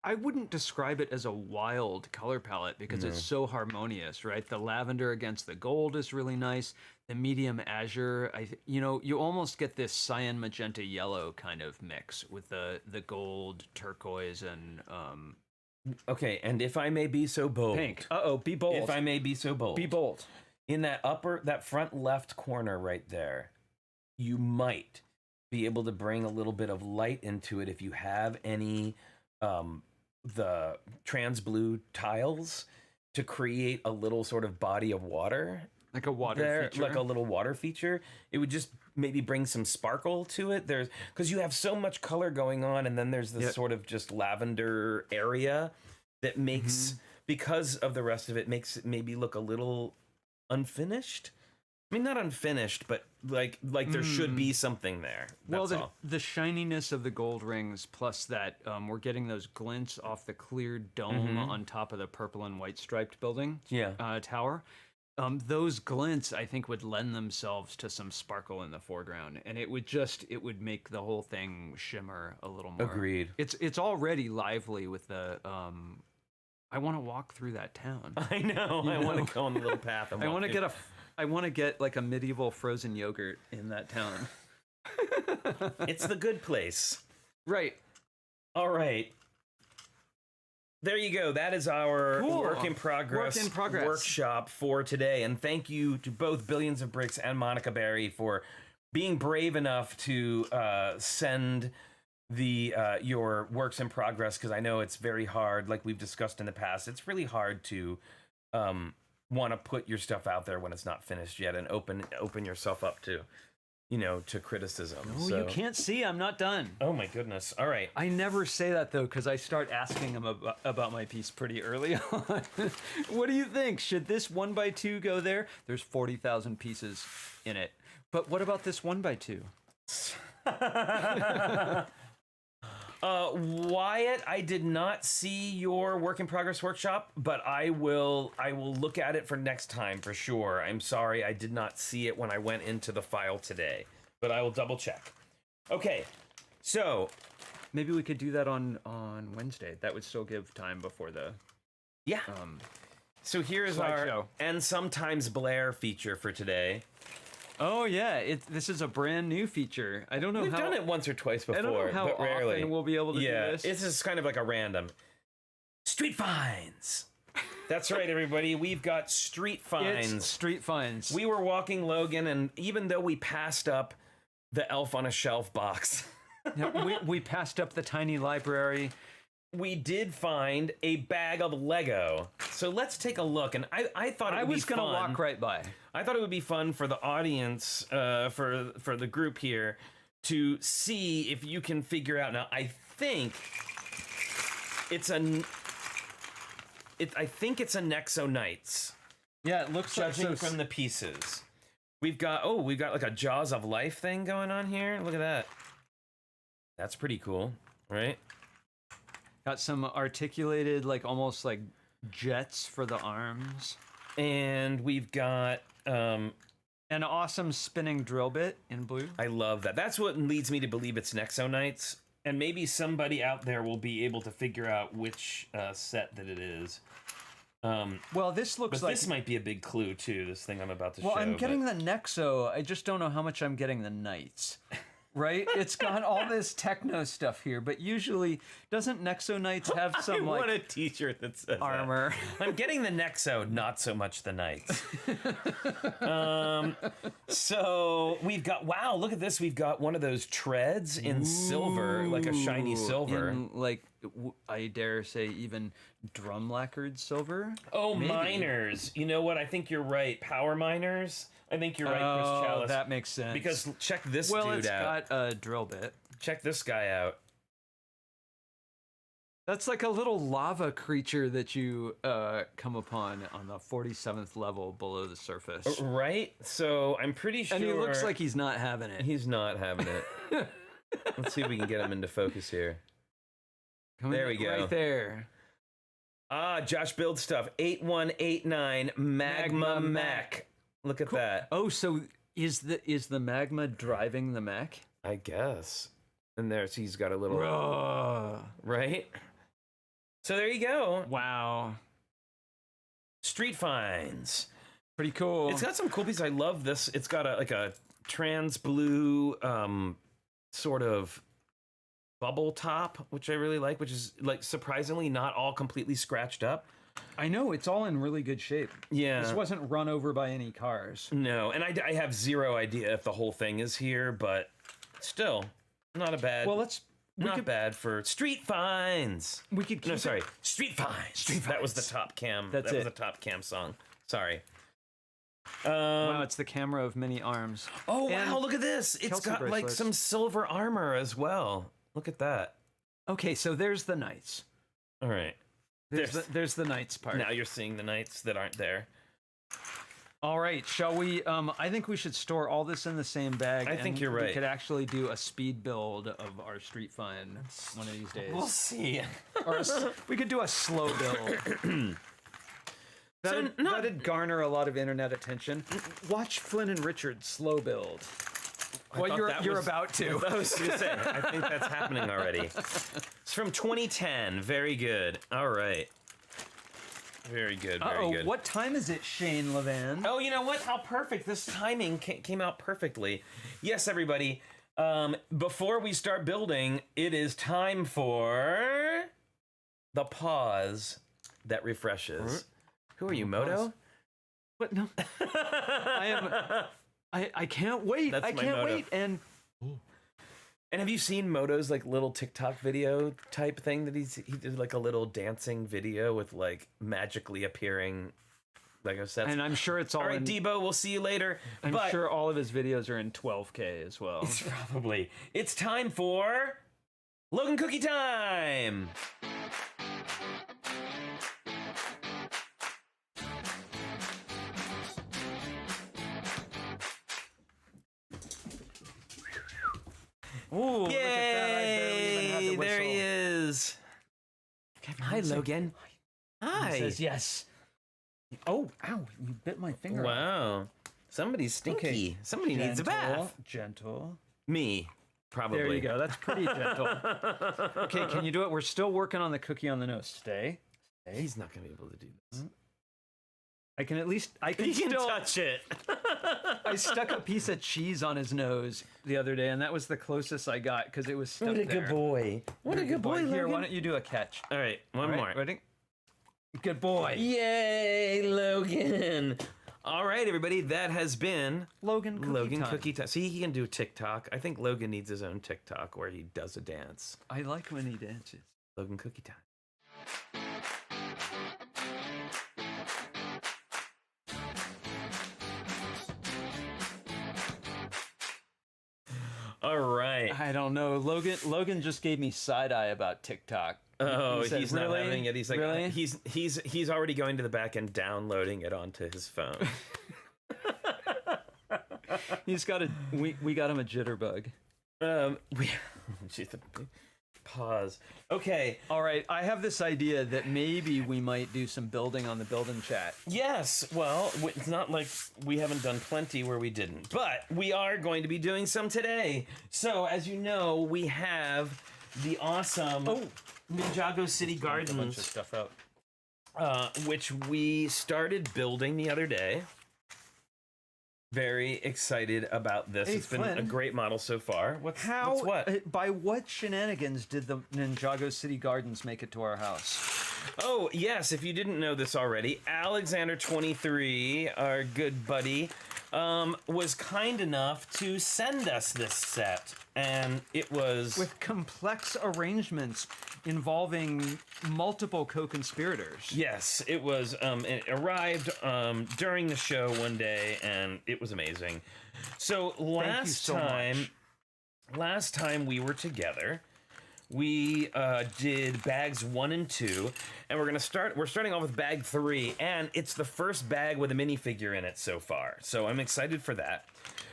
I wouldn't describe it as a wild color palette because it's so harmonious, right? The lavender against the gold is really nice. The medium azure, you almost get this cyan magenta yellow kind of mix with the gold, turquoise, and okay, and if I may be so bold. Pink. Be bold. If I may be so bold. Be bold. In that front left corner right there, you might be able to bring a little bit of light into it if you have any the trans blue tiles to create a little sort of body of water. Like a water feature. Like a little water feature. It would just maybe bring some sparkle to it. Because you have so much color going on, and then there's this sort of just lavender area that makes, because of the rest of it, makes it maybe look a little unfinished. I mean, not unfinished, but like there should be something there. That's all. The shininess of the gold rings, plus that we're getting those glints off the clear dome on top of the purple and white striped building tower. Those glints, I think, would lend themselves to some sparkle in the foreground, and it would make the whole thing shimmer a little more. Agreed. It's already lively with the. I want to walk through that town. I know. I want to go on the little path. I want to get like a medieval frozen yogurt in that town. It's the good place. Right. All right. There you go. That is our work in progress workshop for today. And thank you to both Billions of Bricks and Monica Berry for being brave enough to send your works in progress, because I know it's very hard. Like we've discussed in the past, it's really hard to want to put your stuff out there when it's not finished yet, and open yourself up to to criticism. Oh, so. you can't see. I'm not done. Oh my goodness. All right. I never say that though, because I start asking him about my piece pretty early on. What do you think? Should this 1x2 go there? There's 40,000 pieces in it. But what about this 1x2? Wyatt, I did not see your work in progress workshop, but I will look at it for next time for sure. I'm sorry I did not see it when I went into the file today, but I will double check. Okay, so Maybe we could do that on Wednesday. That would still give time before the yeah. So here's our slideshow. and sometimes Blair feature for today. Oh yeah, this is a brand new feature. I don't know We've how done it once or twice before, I don't know how but rarely. often we'll be able to do this. It's just kind of like a random street finds. That's right, everybody. We've got street finds. It's street finds. We were walking Logan, and even though we passed up the Elf on a Shelf box, we passed up the tiny library. we did find a bag of Lego. So let's take a look. And I thought it would be was gonna fun. walk right by. I thought it would be fun for the audience, for the group here, to see if you can figure out. Now, I think it's a Nexo Knights. Yeah, it looks like Judging from the pieces, we've got like a Jaws of Life thing going on here. Look at that. That's pretty cool, right? got some articulated, like almost like jets for the arms. And we've got An awesome spinning drill bit in blue. I love that. That's what leads me to believe it's Nexo Knights. And maybe somebody out there will be able to figure out which set that it is. Well, this looks But like... this might be a big clue, too, this thing I'm about to show. Well, I'm getting but- the Nexo. I just don't know how much I'm getting the Knights. Right? It's got all this techno stuff here, but usually doesn't Nexo Knights have some I like want a t-shirt that says that. armor? I'm getting the Nexo, not so much the Knights. So we've got, wow, look at this. We've got one of those treads in silver, like a shiny silver. In, like, I dare say even drum lacquered silver. Oh, Maybe. miners. You know what? I think you're right. Power miners. I think you're right, Chris Oh, Chalice. that makes sense. Because check this well, dude it's out. got a drill bit. Check this guy out. That's like a little lava creature that you come upon on the 47th level below the surface. Right? So I'm pretty sure. And he looks like he's not having it. he's not having it. Let's see if we can get him into focus here. Coming there we go. Right there. Ah, Josh Build Stuff. 8189 Magma Mech. Look at that. Oh, so is the magma driving the mech? I guess. And there's he's got a little right. So there you go. Wow. Street finds. Pretty cool. It's got some cool pieces. I love this. It's got a trans blue sort of bubble top, which I really like, which is like surprisingly not all completely scratched up. I know, it's all in really good shape. Yeah. This wasn't run over by any cars. No, and I have zero idea if the whole thing is here, but still, not a bad. Well, not bad for street finds. We could keep Street finds. That was the top cam. That's that was it. the top cam song. Sorry. Wow, it's the camera of many arms. Oh And wow! Look at this. It's Kelsey got like bracelets. some silver armor as well. Look at that. Okay, so there's the knights. All right. There's the knights part. Now you're seeing the knights that aren't there. All right, shall we? I think we should store all this in the same bag. I think and you're We right. could actually do a speed build of our street find one of these days. We'll see. Or we could do a slow build. So That'd garner a lot of internet attention. Watch Flynn and Richard slow build. Well, thought you're that was- about to. I was gonna say, I think that's happening already. It's from 2010. Very good. All right. Very good. Very good. What time is it, Shane Levan? Oh, you know what? How perfect. This timing came out perfectly. Yes, everybody. Before we start building, it is time for the pause that refreshes. Who are you, Moto? What? No. I am. I can't wait. That's I my can't moto. wait. And And have you seen Moto's like little TikTok video type thing that he did like a little dancing video with like magically appearing Lego sets. And I'm sure it's all, All right, in, Debo, we'll see you later. I'm sure all of his videos are in 12K as well. It's probably. It's time for Logan Cookie Time. Ooh, look at that. I barely even had Yay! the There he whistle. is. Hi, Logan. Hi. He says yes. Oh, ow, you bit my finger off. Wow. Somebody's stinky. Okay. Somebody needs a bath. Gentle. Me, probably. There you go. That's pretty gentle. Okay, can you do it? We're still working on the cookie on the nose. Stay. He's not going to be able to do this. I can at least, I can He can still, touch it. I stuck a piece of cheese on his nose the other day, and that was the closest I got because it was stuck What a there. good boy. What a good boy, Here, Logan. why don't you do a catch? All right, one All more. right, ready? Good boy. Yay, Logan. All right, everybody, that has been Logan Cookie Time. Cookie Time. See, he can do TikTok. I think Logan needs his own TikTok where he does a dance. I like when he dances. Logan Cookie Time. All right. I don't know. Logan just gave me side eye about TikTok. Oh, He said, he's not "Really? having it. He's like, Really?" he's already going to the back and downloading it onto his phone. He's got we got him a jitterbug. Jeez, pause. Okay. All right, I have this idea that maybe we might do some building on the building chat. Yes. Well, it's not like we haven't done plenty where we didn't, but we are going to be doing some today. So, as you know, we have the awesome Ninjago City A bunch of Gardens, stuff out. which we started building the other day. Very excited about this. Hey, It's been Flynn. a great model so far. What's what? By what shenanigans did the Ninjago City Gardens make it to our house? Oh, yes, if you didn't know this already, Alexander23, our good buddy, was kind enough to send us this set. And it was... With complex arrangements involving multiple co-conspirators. Yes, it was. It arrived during the show one day, and it was amazing. So last time we were together, we did bags 1 and 2, and we're starting off with bag 3, and it's the first bag with a minifigure in it so far. So I'm excited for that.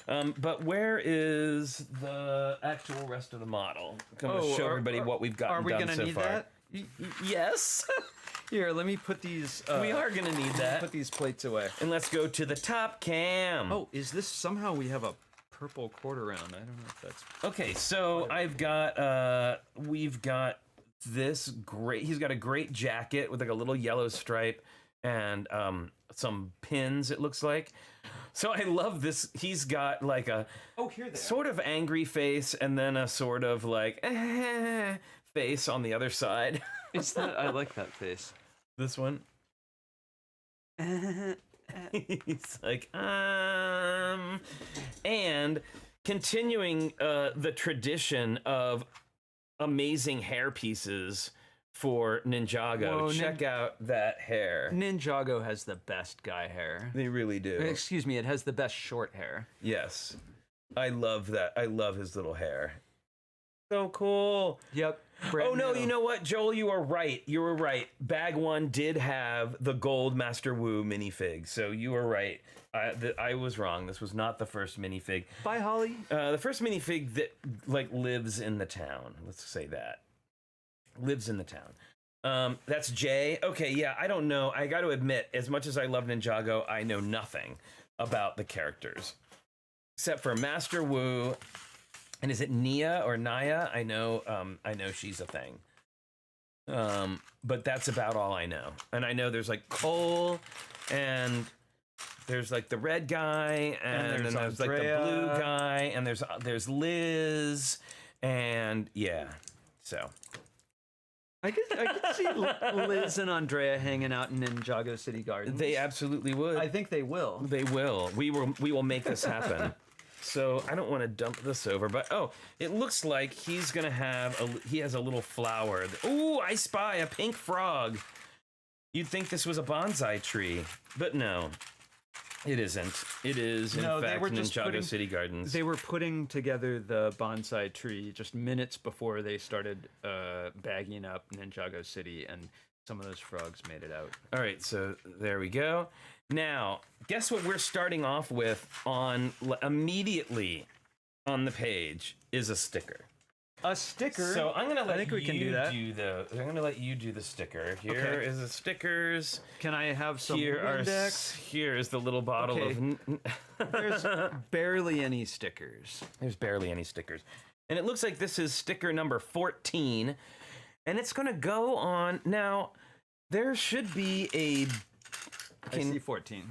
But where is the actual rest of the model? I'm going to show everybody what we've gotten done so far. Are we going to need that? Yes. Here, let me put these... We are going to need that. Put these plates away. And let's go to the top cam. Oh, is this... Somehow we have a purple quarter round. I don't know if that's... Okay, so we've got this great... He's got a great jacket with like a little yellow stripe and some pins, it looks like. So I love this. He's got like a sort of angry face and then a sort of like face on the other side. Is that... I like that face. This one. He's like, and continuing the tradition of amazing hair pieces for Ninjago. Whoa, Check out that hair. Ninjago has the best guy hair. They really do. Excuse me, it has the best short hair. Yes. I love that. I love his little hair. So cool. Yep. Oh, no, you know what, Joel? You were right. You were right. Bag 1 did have the gold Master Wu minifig, so you were right. I was wrong. This was not the first minifig. Bye, Holly. The first minifig that, like, lives in the town. Let's say that. Lives in the town. That's Jay. Okay, yeah, I don't know. I got to admit, as much as I love Ninjago, I know nothing about the characters. Except for Master Wu. And is it Nia or Naya? I know she's a thing. But that's about all I know. And I know there's like Cole, and there's like the red guy, and then there's like the blue guy, and there's Liz, and yeah. So I could see Liz and Andrea hanging out in Ninjago City Gardens. they absolutely would. I think they will. They will. We will make this happen. So I don't want to dump this over, but it looks like he's gonna have he has a little flower. Ooh, I spy a pink frog. You'd think this was a bonsai tree, but no, it isn't. It is, in No, they fact, were just Ninjago City Gardens. They were putting together the bonsai tree just minutes before they started bagging up Ninjago City, and some of those frogs made it out. All right, so there we go. Now, guess what we're starting off with immediately on the page is a sticker. A sticker. So I'm gonna let I think we can do that. I'm gonna let you do the sticker. Here is the stickers. Can I have some Here Windex? here is the little bottle of. There's barely any stickers. There's barely any stickers, and it looks like this is sticker number 14, and it's gonna go on now. There should be a. I see 14.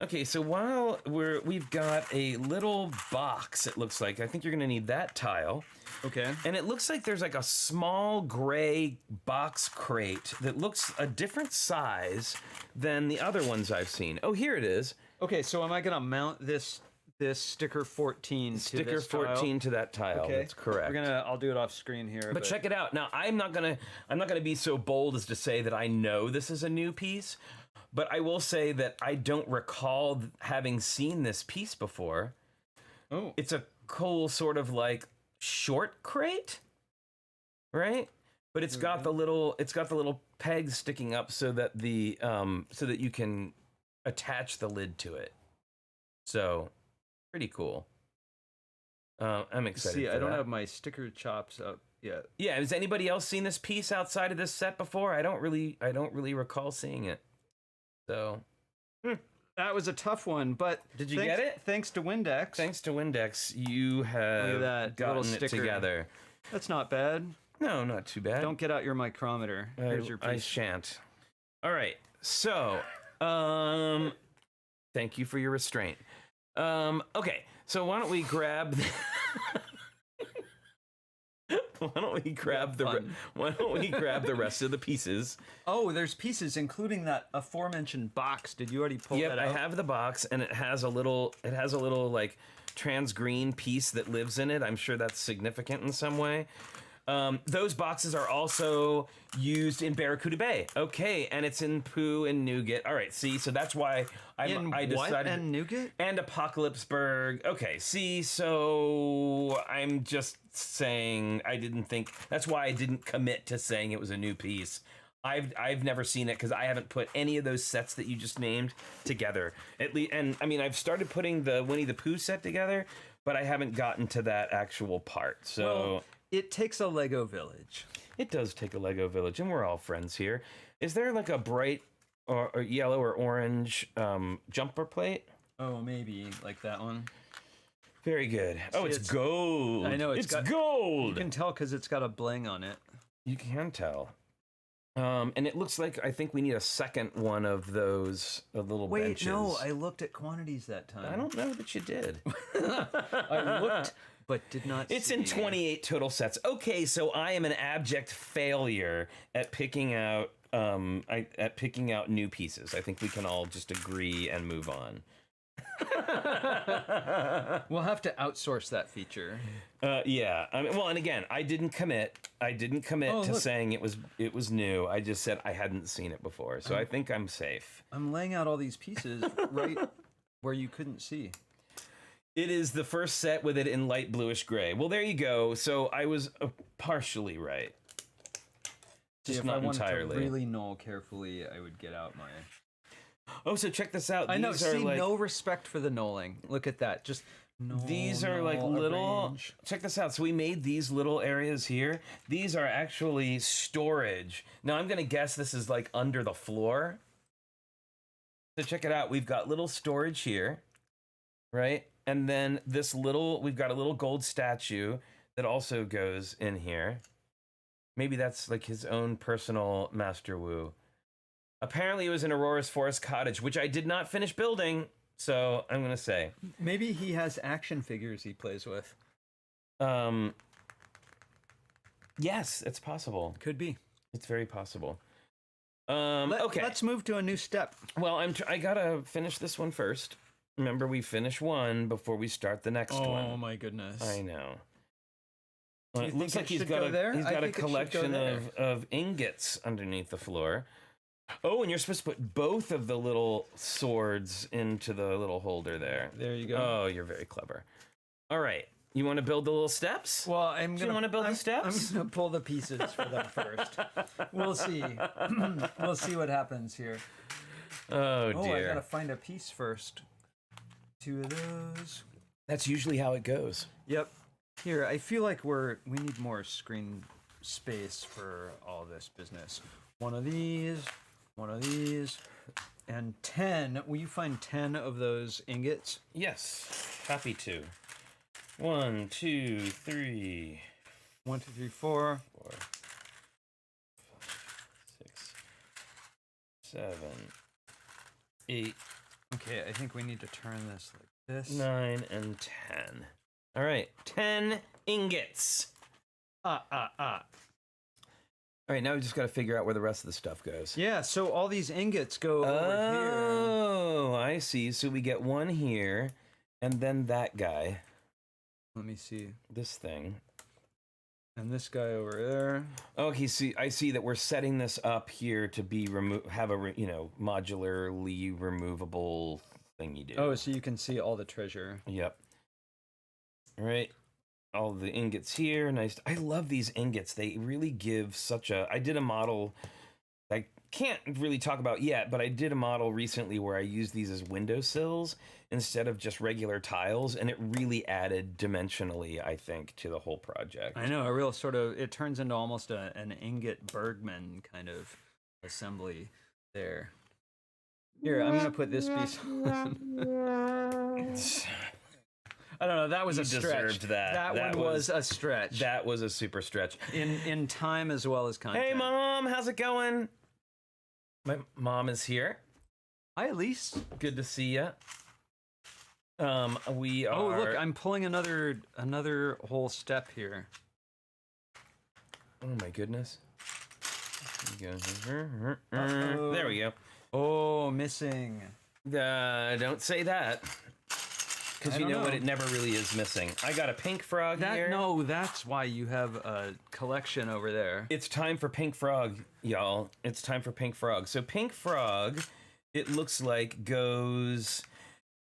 Okay, so while we've got a little box, it looks like. I think you're gonna need that tile. Okay. And it looks like there's like a small gray box crate that looks a different size than the other ones I've seen. Oh, here it is. Okay, so am I gonna mount this sticker 14 to Sticker this 14 to that tile. Okay. That's correct. I'll do it off screen here. But check it out. Now, I'm not gonna be so bold as to say that I know this is a new piece, but I will say that I don't recall having seen this piece before. Oh. It's a cool sort of like short crate, right? But it's got the little pegs sticking up so that so that you can attach the lid to it. So, pretty cool. I'm excited. See, for I don't that. have my sticker chops up yet. Yeah, has anybody else seen this piece outside of this set before? I don't really recall seeing it. So, That was a tough one, but did you get it? Thanks to Windex. Thanks to Windex, you have that gotten little it sticker. together. That's not bad. No, not too bad. Don't get out your micrometer. Here's your I piece. shan't. All right. So, thank you for your restraint. Okay. So why don't we grab why don't we grab the rest of the pieces? Oh, there's pieces, including that aforementioned box. Did you already pull Yep, that I out? have the box, and it has a little like trans green piece that lives in it. I'm sure that's significant in some way. Those boxes are also used in Barracuda Bay. Okay, and it's in Pooh and Nougat. All right, see, so that's why I decided. What? And Nougat? And Apocalypseburg. Okay, see, so I'm just saying I didn't think. That's why I didn't commit to saying it was a new piece. I've never seen it because I haven't put any of those sets that you just named together. At least, and I mean, I've started putting the Winnie the Pooh set together, but I haven't gotten to that actual part. So. Well, it takes a Lego village. It does take a Lego village, and we're all friends here. Is there like a bright or yellow or orange jumper plate? Oh, maybe like that one. Very good. Oh, it's gold. I know, it's got gold. You can tell because it's got a bling on it. You can tell. And it looks like I think we need a second one of those little benches. Wait, no, I looked at quantities that time. I don't know that you did. I looked, but did not It's see. in 28 total sets. Okay, so I am an abject failure at picking out new pieces. I think we can all just agree and move on. We'll have to outsource that feature. Yeah. I mean, well, and again, I didn't commit to saying it was new. I just said I hadn't seen it before, so I think I'm safe. I'm laying out all these pieces right where you couldn't see. It is the first set with it in light bluish gray. Well, there you go. So I was partially right. Just if not I wanted entirely. to really know carefully, I would get out my. Oh, so check this out. I know. These are See, like, no respect for the knolling. Look at that. Just these are like little. arrange. Check this out. So we made these little areas here. These are actually storage. Now I'm gonna guess this is like under the floor. So check it out. We've got little storage here, right? And then we've got a little gold statue that also goes in here. Maybe that's like his own personal Master Wu. Apparently it was in Aurora's Forest Cottage, which I did not finish building, so I'm going to say. Maybe he has action figures he plays with. Yes, it's possible. Could be. It's very possible. Okay. Let's move to a new step. Well, I got to finish this one first. Remember, we finish one before we start the next one. Oh my goodness. I know. Do Well, you it looks think like it he's should got go there? he's I got a think it should go collection there. of ingots underneath the floor. Oh, and you're supposed to put both of the little swords into the little holder there. There you go. Oh, you're very clever. All right. You want to build the little steps? Well, Do you want to build the steps? I'm gonna pull the pieces for them first. We'll see. We'll see what happens here. Oh, Oh, dear. I gotta find a piece first. 2 of those. That's usually how it goes. Yep. Here, I feel like we need more screen space for all this business. One of these, and 10. Will you find 10 of those ingots? Yes. Happy to. 1, 2, 3, 1, 2, 3, 4. 4, 6, 7, 8, Okay, I think we need to turn this like this. 9, and 10. All right, 10 ingots. All right, now we just got to figure out where the rest of the stuff goes. Yeah, so all these ingots go over here. Oh, I see. So we get one here, and then that guy. Let me see. This thing. And this guy over there. Okay, see, I see that we're setting this up here to be modularly removable thingy do. Oh, so you can see all the treasure. Yep. All right. All the ingots here. Nice. I love these ingots. They really give such a... I did a model I can't really talk about yet, but I did a model recently where I used these as windowsills instead of just regular tiles, and it really added dimensionally, I think, to the whole project. I know, a real sort of... It turns into almost an ingot Bergman kind of assembly there. Here, I'm going to put this piece on. I don't know. That was You a stretch. deserved that. That one was a stretch. That was a super stretch. In time as well as content. Hey, Mom, how's it going? My mom is here. Hi, Elise. Good to see you. We are... Oh, look, I'm pulling another whole step here. Oh my goodness. There Uh-oh. we go. Oh, missing. Don't say that. Because you know what? It never really is missing. I got a pink frog here. No, that's why you have a collection over there. It's time for pink frog, y'all. It's time for pink frog. So pink frog, it looks like goes...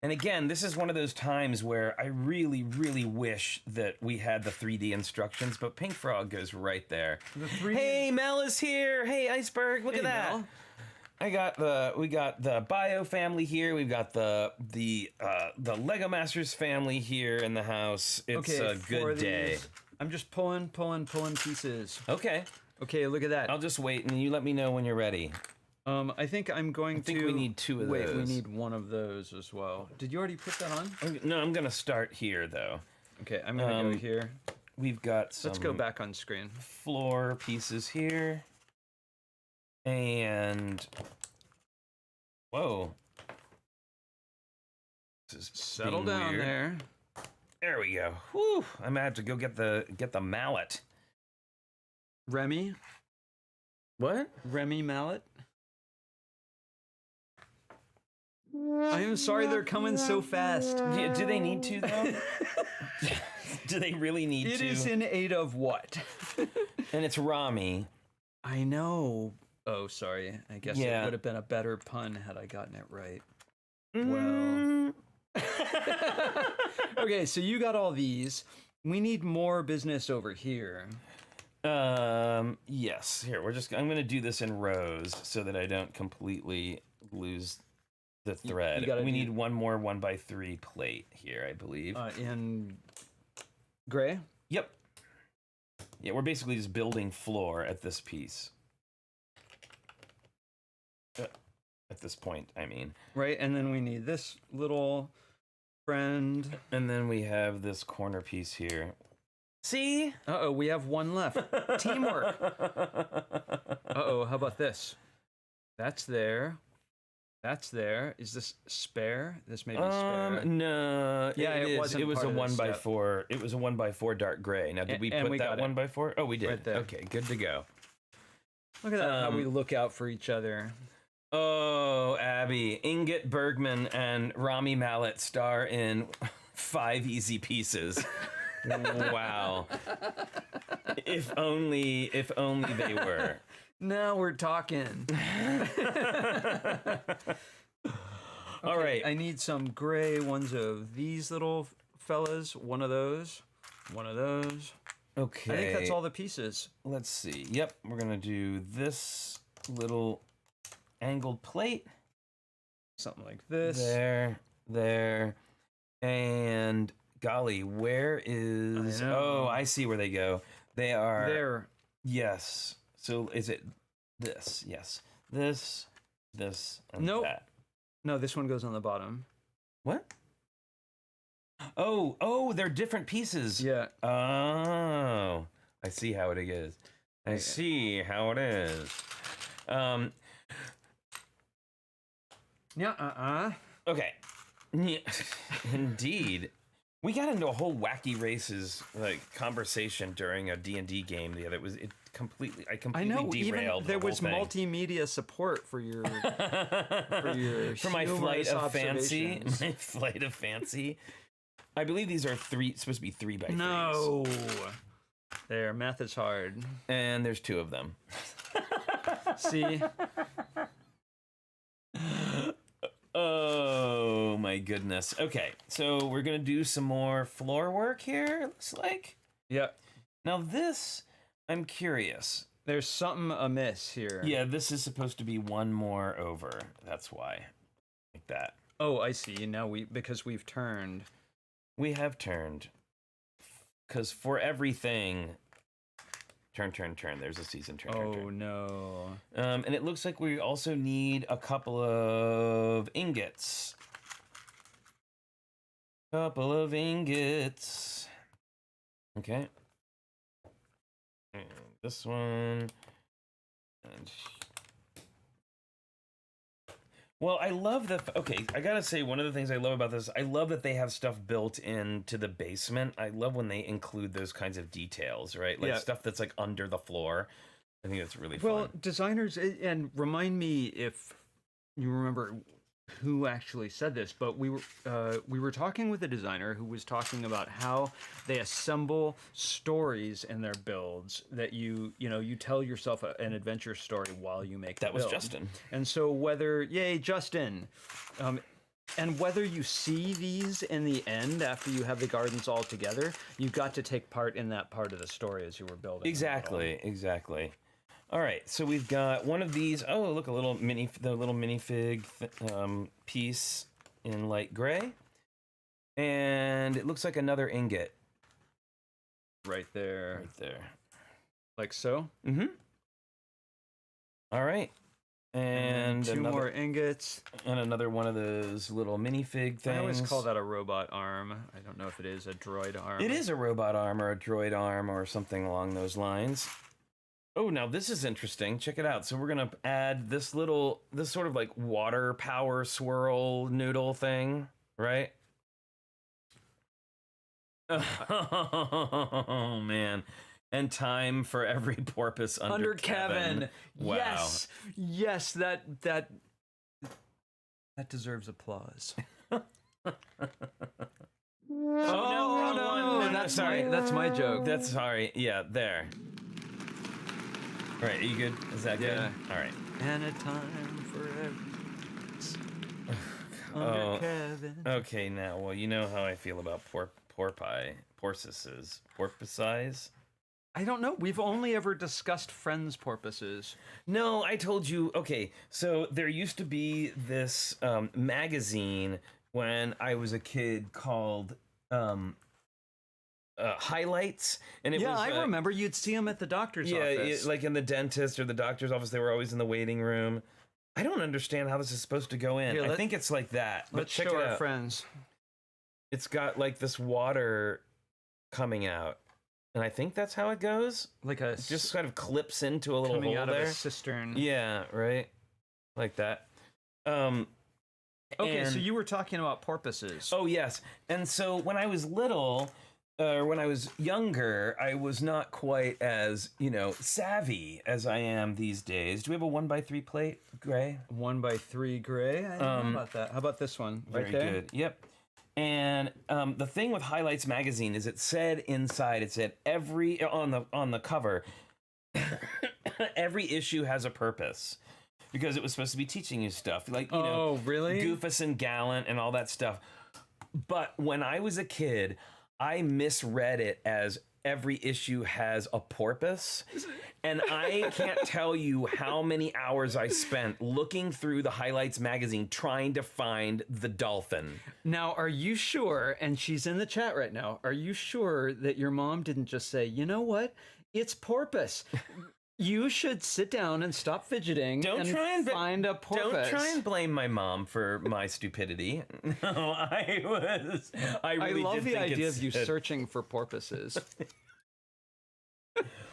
And again, this is one of those times where I really, really wish that we had the 3D instructions, but pink frog goes right there. Hey, Mel is here. Hey, Iceberg, look at that. Mel. We got the Bio family here. We've got the Lego Masters family here in the house. It's a good day. I'm just pulling pieces. Okay. Okay, look at that. I'll just wait and you let me know when you're ready. I think I'm going to... I think we need 2 of those. Wait, we need 1 of those as well. Did you already put that on? No, I'm going to start here, though. Okay, I'm going to go here. We've got some... Let's go back on screen. Floor pieces here. And... Whoa. This is Settle being down weird. there. There we go. Whew. I'm going to have to go get the mallet. Remy? What? Remy mallet? I am sorry they're coming so fast. Do they need to, though? Do they really need to? It is in aid of what? And it's Rami. I know. Oh, sorry. I guess Yeah. it would have been a better pun had I gotten it right. Mm. Well. Okay, so you got all these. We need more business over here. Yes. Here, I'm going to do this in rows so that I don't completely lose the thread. We need one more 1x3 plate here, I believe. In gray? Yep. Yeah, we're basically just building floor at this piece. At this point, I mean. Right, and then we need this little friend. And then we have this corner piece here. See? Uh-oh, we have 1 left. Teamwork. Uh-oh, how about this? That's there. That's there. Is this spare? This may be spare. No. Yeah, it wasn't. It was a part of this 1x4. It was a 1x4 dark gray. Now, did we put that 1x4? Oh, we did. Right there. Okay, good to go. Look at that, how we look out for each other. Oh, Abby, Ingot Bergman and Rami Mallet star in 5 easy pieces. Wow. If only they were. Now we're talking. All right. I need some gray ones of these little fellas. One of those. One of those. Okay. I think that's all the pieces. Let's see. Yep, we're gonna do this little angled plate. Something like this. There, and golly, where is? I know. Oh, I see where they go. They are There. Yes. So is it this? Yes. This, and Nope. that. No, this one goes on the bottom. What? Oh, they're different pieces. Yeah. Oh, I see how it is. I see how it is. Yeah. Okay. Yeah, indeed. We got into a whole wacky races like conversation during a D&D game the other. I completely I know. derailed Even there the whole was thing. multimedia support for your for my flight humorous of fancy. observations. My flight of fancy. I believe these are supposed to be 3x3s. No. There, math is hard. And there's 2 of them. See? Oh my goodness. Okay, so we're gonna do some more floor work here, it looks like. Yep. Now this, I'm curious. There's something amiss here. Yeah, this is supposed to be one more over. That's why. Like that. Oh, I see. Now because we've turned. We have turned. Because for everything, turn. There's a season turn. Oh no. And it looks like we also need a couple of ingots. Couple of ingots. Okay. And this one. And well, I love the. Okay, I gotta say, one of the things I love about this, I love that they have stuff built into the basement. I love when they include those kinds of details, right? Like stuff that's like under the floor. I think that's really fun. Well, designers, and remind me if you remember who actually said this, but we were talking with a designer who was talking about how they assemble stories in their builds that you tell yourself an adventure story while you make That the was build. Justin. And so yay Justin, and whether you see these in the end after you have the gardens all together, you got to take part in that part of the story as you were building. Exactly. All right, so we've got one of these. Oh, look, the little minifig piece in light gray, and it looks like another ingot Right there. right there. Like so. Mm-hmm. All right, and two another, more ingots. and another one of those little minifig things. I always call that a robot arm. I don't know if it is a droid arm. It is a robot arm or a droid arm or something along those lines. Oh, now this is interesting. Check it out. So we're gonna add this sort of like water power swirl noodle thing, right? Oh man. And time for every porpoise under Kevin. Wow. Yes, that deserves applause. Oh, no, that's sorry. that's my joke. That's sorry. Yeah, there. All right, are you good? Is that good? Yeah. All right. And a time for every under Kevin. Okay, now, well, you know how I feel about porpoises. I don't know. We've only ever discussed friends porpoises. No, I told you. Okay, so there used to be this magazine when I was a kid called Highlights, and it was. I remember you'd see them at the doctor's yeah, office. like in the dentist or the doctor's office, they were always in the waiting room. I don't understand how this is supposed to go in. Here, I think it's like that. But Let's check show it our out. friends. It's got like this water coming out, and I think that's how it goes. Like a It just kind of clips into a little coming hole out there. of a cistern. Yeah, right. Like that. Okay, and- so you were talking about porpoises. Oh yes, and so when I was little, or when I was younger, I was not quite as savvy as I am these days. Do we have a 1x3 plate, Gray? 1x3 gray. I don't know about that. How about this one? Very Right there? good. Yep. And the thing with Highlights magazine is it said inside, it said every on the cover. every issue has a purpose because it was supposed to be teaching you stuff, like you know, really? Goofus and Gallant and all that stuff. But when I was a kid, I misread it as every issue has a porpoise. And I can't tell you how many hours I spent looking through the Highlights magazine trying to find the dolphin. Now, are you sure, and she's in the chat right now, are you sure that your mom didn't just say, you know what, it's porpoise? You should sit down and stop fidgeting find a porpoise. Don't try and blame my mom for my stupidity. No, I love the idea of you searching for porpoises.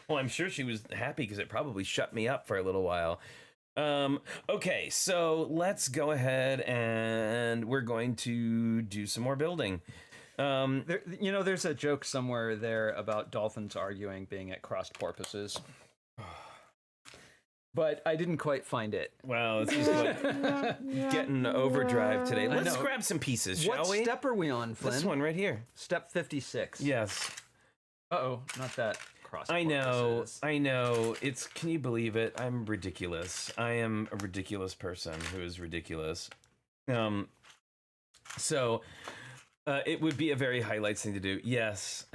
Well, I'm sure she was happy because it probably shut me up for a little while. Okay, so let's go ahead and we're going to do some more building. There's a joke somewhere there about dolphins arguing being at crossed porpoises. But I didn't quite find it. Wow, this is like getting overdrive today. Let's grab some pieces, shall we? What step are we on, Flynn? This one right here. Step 56. Yes. Uh-oh, not that cross. I know. Can you believe it? I'm ridiculous. I am a ridiculous person who is ridiculous. So it would be a very Highlights thing to do. Yes.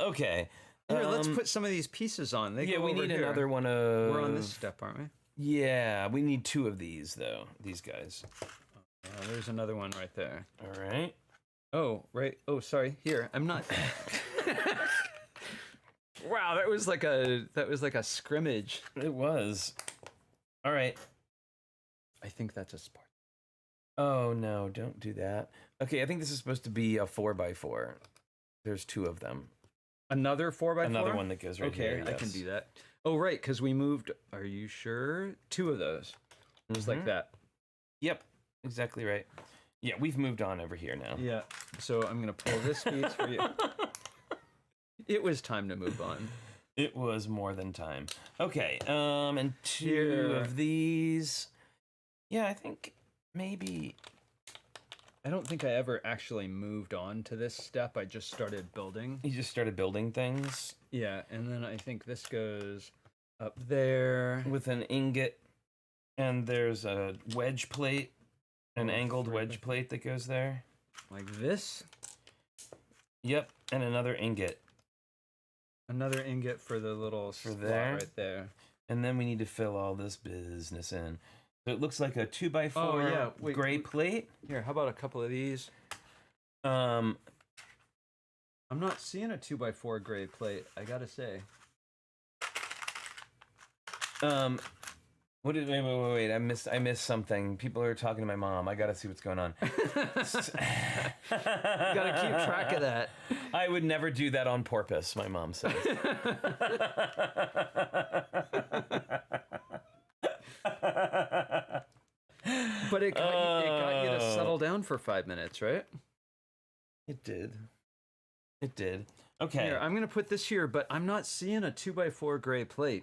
Okay. Here, let's put some of these pieces on. We need another one of... We're on this step, aren't we? Yeah, we need 2 of these, though. These guys. There's another one right there. All right. Oh, right. Oh, sorry. Here, I'm not... Wow, that was like a scrimmage. It was. All right. I think that's a Spartan. Oh, no, don't do that. Okay, I think this is supposed to be a 4x4. There's 2 of them. Another 4x4? Another one that goes right here. Okay, I can do that. Oh, right, because we moved... Are you sure? 2 of those. Just like that. Yep, exactly right. Yeah, we've moved on over here now. Yeah, so I'm going to pull this piece for you. It was time to move on. It was more than time. Okay, and 2 of these. Yeah, I think maybe... I don't think I ever actually moved on to this step. I just started building. You just started building things? Yeah, and then I think this goes up there. With an ingot, and there's a wedge plate, an angled wedge plate that goes there. Like this? Yep, and another ingot. Another ingot for the little slot right there. And then we need to fill all this business in. So it looks like a 2x4 gray plate. Here, how about a couple of these? I'm not seeing a 2x4 gray plate, I gotta say. Wait. I missed something. People are talking to my mom. I gotta see what's going on. Gotta keep track of that. I would never do that on porpoise, my mom says. But it got you to settle down for 5 minutes, right? It did. Okay. Here, I'm going to put this here, but I'm not seeing a 2x4 gray plate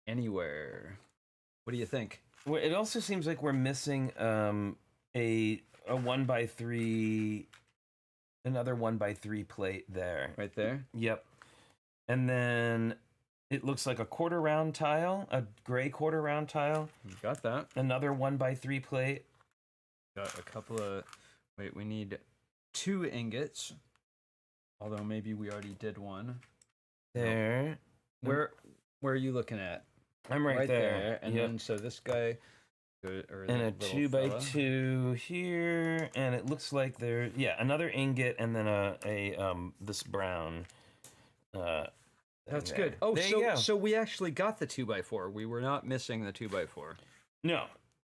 anywhere. What do you think? Well, it also seems like we're missing a 1x3, another 1x3 plate there. Right there? Yep. And then it looks like a quarter round tile, a gray quarter round tile. You got that. Another 1x3 plate. Got a couple of... Wait, we need 2 ingots. Although maybe we already did one. There. Where are you looking at? I'm right there. And then so this guy... and a 2x2 here, and it looks like there... Yeah, another ingot, and then this brown... That's good. Oh, so we actually got the 2x4. We were not missing the 2x4. No,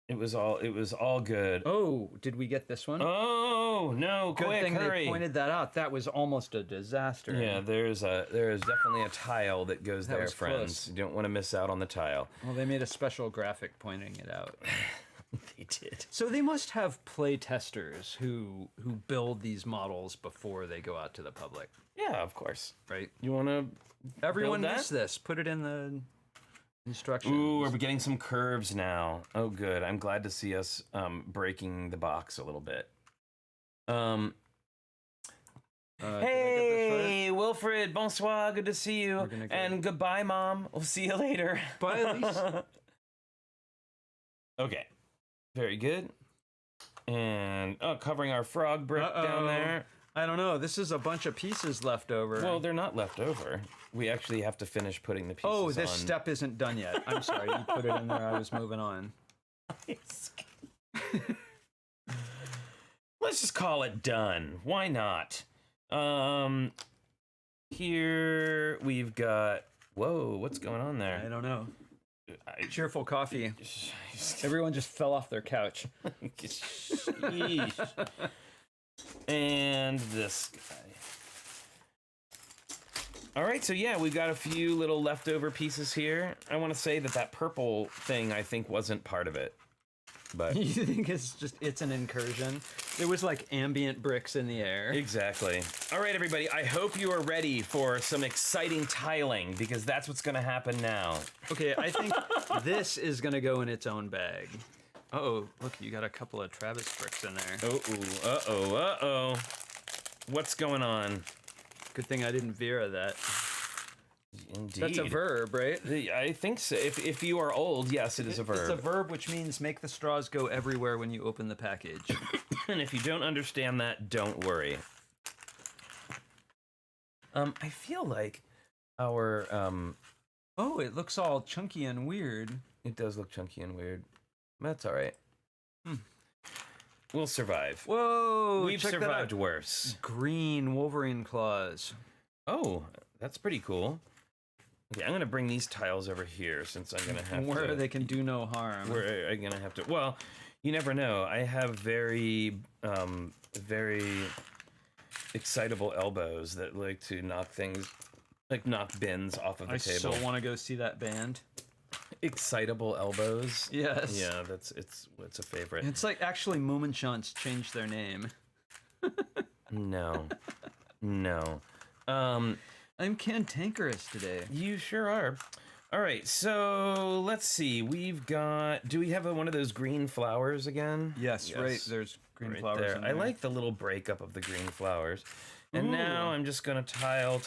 it was all good. Oh, did we get this one? Oh no! Good quick, thing hurry. They pointed that out. That was almost a disaster. Yeah, there is definitely a tile that goes there, friends. Close. You don't want to miss out on the tile. Well, they made a special graphic pointing it out. They did. So they must have play testers who build these models before they go out to the public. Yeah, of course. Right. You want to? Everyone missed this. Put it in the instructions. Ooh, we're getting some curves now. Oh, good. I'm glad to see us breaking the box a little bit. Hey, Will Wilfred, bonsoir, good to see you. And goodbye, Mom. We'll see you later. Bye, Elise. Okay, very good. And covering our frog brick down there. I don't know. This is a bunch of pieces left over. Well, they're not left over. We actually have to finish putting the pieces on. Oh, this step isn't done yet. I'm sorry. You put it in there. I was moving on. Let's just call it done. Why not? Here we've got... Whoa, what's going on there? I don't know. Cheerful coffee. Everyone just fell off their couch. Sheesh. And this guy. All right, so yeah, we've got a few little leftover pieces here. I want to say that purple thing, I think, wasn't part of it. But you think it's an incursion? There was like ambient bricks in the air. Exactly. All right, everybody, I hope you are ready for some exciting tiling, because that's what's going to happen now. Okay, I think this is going to go in its own bag. Uh-oh, look, you got a couple of Travis bricks in there. Uh-oh. What's going on? Good thing I didn't Vera that. Indeed. That's a verb, right? I think so. If you are old, yes, it is a verb. It's a verb, which means make the straws go everywhere when you open the package. And if you don't understand that, don't worry. I feel like our Oh, it looks all chunky and weird. It does look chunky and weird. That's all right. We'll survive. Whoa! We've survived worse. Green Wolverine claws. Oh, that's pretty cool. Okay, I'm gonna bring these tiles over here since I'm gonna have where they can do no harm. Where I'm gonna have to. Well, you never know. I have very excitable elbows that like to knock things, like knock bins off of the table. I so want to go see that band. Excitable elbows. Yes. Yeah, it's a favorite. It's like actually Moominchants changed their name. No. I'm cantankerous today. You sure are. All right, so let's see. We've got. Do we have one of those green flowers again? Yes. Right. There's green flowers there. in there. I like the little breakup of the green flowers. And Ooh. now I'm just gonna tile.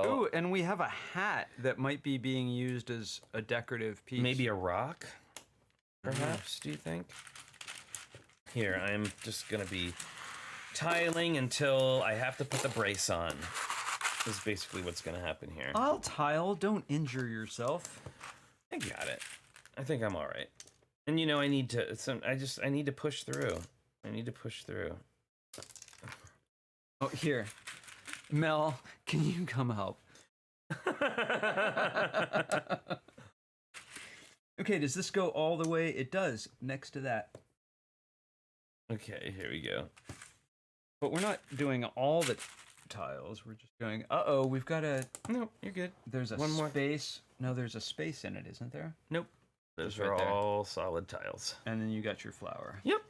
Ooh, and we have a hat that might be being used as a decorative piece. Maybe a rock, perhaps. Do you think? Here, I'm just gonna be tiling until I have to put the brace on. Is basically what's gonna happen here. I'll tile. Don't injure yourself. I got it. I think I'm all right. And you know, I need to. I need to push through. Oh, here. Mel, can you come help? Okay, does this go all the way? It does, next to that. Okay, here we go. But we're not doing all the tiles. We're just going, uh-oh, we've got a... No, you're good. There's a space. No, there's a space in it, isn't there? Nope. Those right are there. all solid tiles. And then you got your flower. Yep.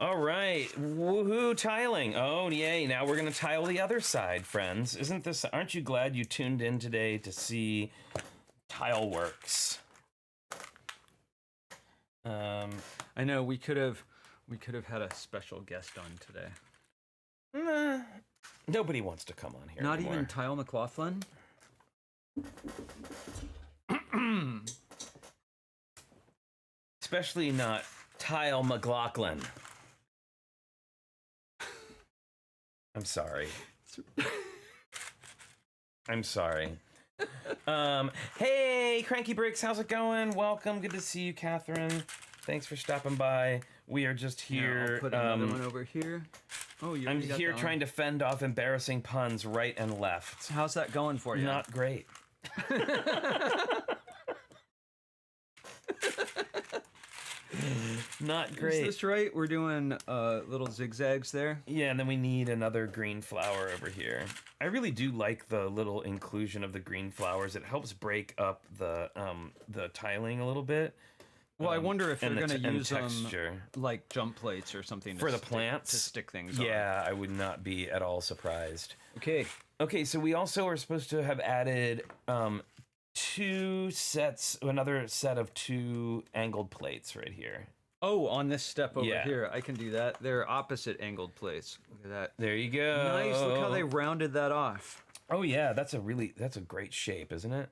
All right. Woohoo, tiling. Oh, yay. Now we're going to tile the other side, friends. Aren't you glad you tuned in today to see Tile Works? I know we could have had a special guest on today. Nah, nobody wants to come on here Not anymore. even Tile McLaughlin? Especially not Tile McLaughlin. I'm sorry. I'm sorry. Hey, TrickyBricks, how's it going? Welcome. Good to see you, Catherine. Thanks for stopping by. We are just here. I'll put another one over here. Oh, I'm here trying to fend off embarrassing puns right and left. How's that going for you? Not great. Not great. Is this right? We're doing little zigzags there. Yeah, and then we need another green flower over here. I really do like the little inclusion of the green flowers. It helps break up the tiling a little bit. Well, I wonder if they're going to use texture. them like jump plates or something For the plants to stick things on. Yeah, I would not be at all surprised. Okay, so we also are supposed to have added another set of 2 angled plates right here. Oh, on this step over Yeah. here, I can do that. They're opposite angled plates. Look at that. There you go. Nice. Look how they rounded that off. Oh yeah, that's a great shape, isn't it?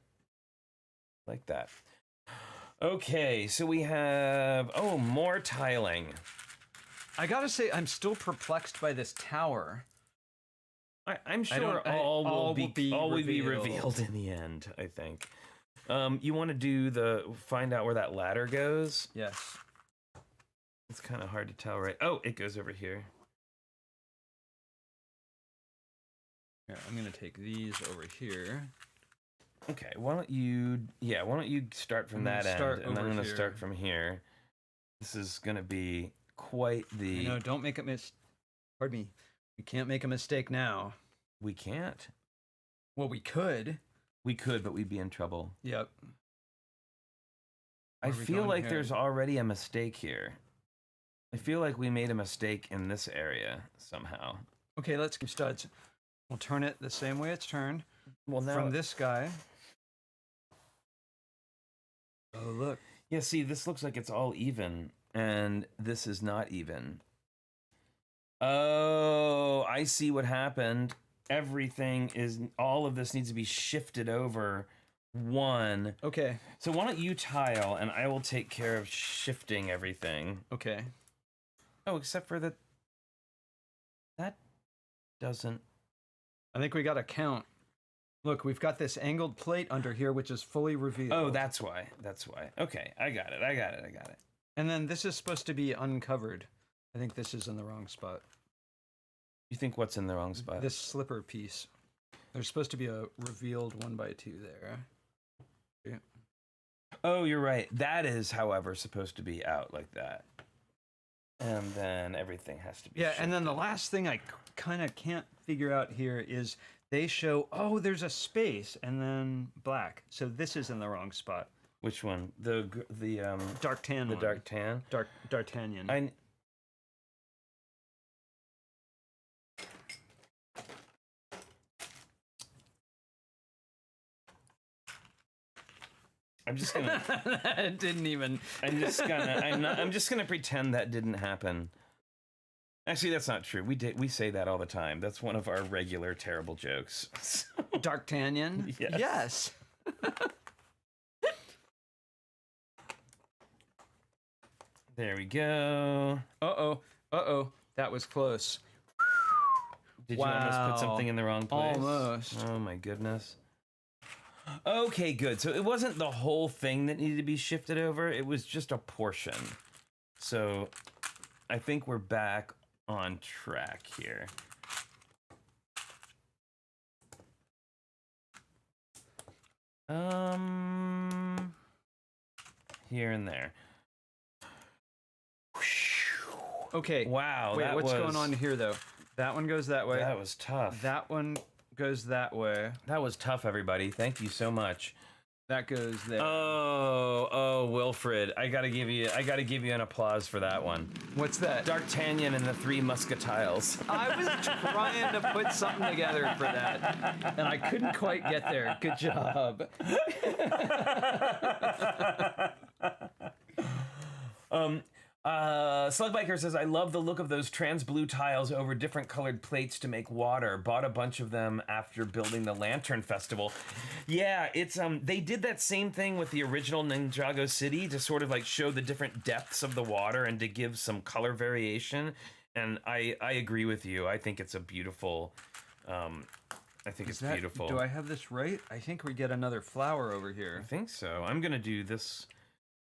Like that. Okay, so we have more tiling. I gotta say, I'm still perplexed by this tower. I'm sure all will be revealed in the end. I think. You want to find out where that ladder goes? Yes. It's kind of hard to tell, right? Oh, it goes over here. Here, I'm gonna take these over here. Okay, why don't you start from that end, and I'm gonna start from here. This is gonna be quite the. No, don't make a Pardon me. We can't make a mistake now. We can't. Well, we could. We could, but we'd be in trouble. Yep. I feel like there's already a mistake here. I feel like we made a mistake in this area somehow. Okay, let's keep studs. We'll turn it the same way it's turned. Well, now from this guy. Oh, look. Yeah, see, this looks like it's all even, and this is not even. Oh, I see what happened. All of this needs to be shifted over one. Okay. So why don't you tile, and I will take care of shifting everything. Okay. Oh, except for that doesn't. I think we got to count. Look, we've got this angled plate under here, which is fully revealed. Oh, that's why. Okay, I got it. And then this is supposed to be uncovered. I think this is in the wrong spot. You think what's in the wrong spot? This slipper piece. There's supposed to be a revealed 1x2 there. Yeah. Oh, you're right. That is, however, supposed to be out like that. And then everything has to be shifted. And then the last thing I kind of can't figure out here is they show, there's a space and then black. So this is in the wrong spot. Which one? The dark tan the one. dark tan? D'Artagnan. I'm just gonna. It didn't even. I'm just gonna pretend that didn't happen. Actually, that's not true. We say that all the time. That's one of our regular terrible jokes. D'Artagnan. Yes. There we go. Uh-oh. That was close. Did you almost put something in the wrong place? Almost. Oh my goodness. Okay, good. So it wasn't the whole thing that needed to be shifted over. It was just a portion. So I think we're back on track here. Here and there. Okay. Wow. Wait, what's going on here, though? That one goes that way. That was tough. That one goes that way. That was tough, everybody. Thank you so much. That goes there. Oh, Wilfred. I gotta give you an applause for that one. What's that? D'Artagnan and the Three Muscatiles. I was trying to put something together for that, and I couldn't quite get there. Good job. Slugbiker says, I love the look of those trans blue tiles over different colored plates to make water. Bought a bunch of them after building the Lantern Festival. Yeah, it's they did that same thing with the original Ninjago City to sort of like show the different depths of the water and to give some color variation. And I agree with you. I think it's a beautiful beautiful. Do I have this right? I think we get another flower over here. I think so. I'm gonna do this.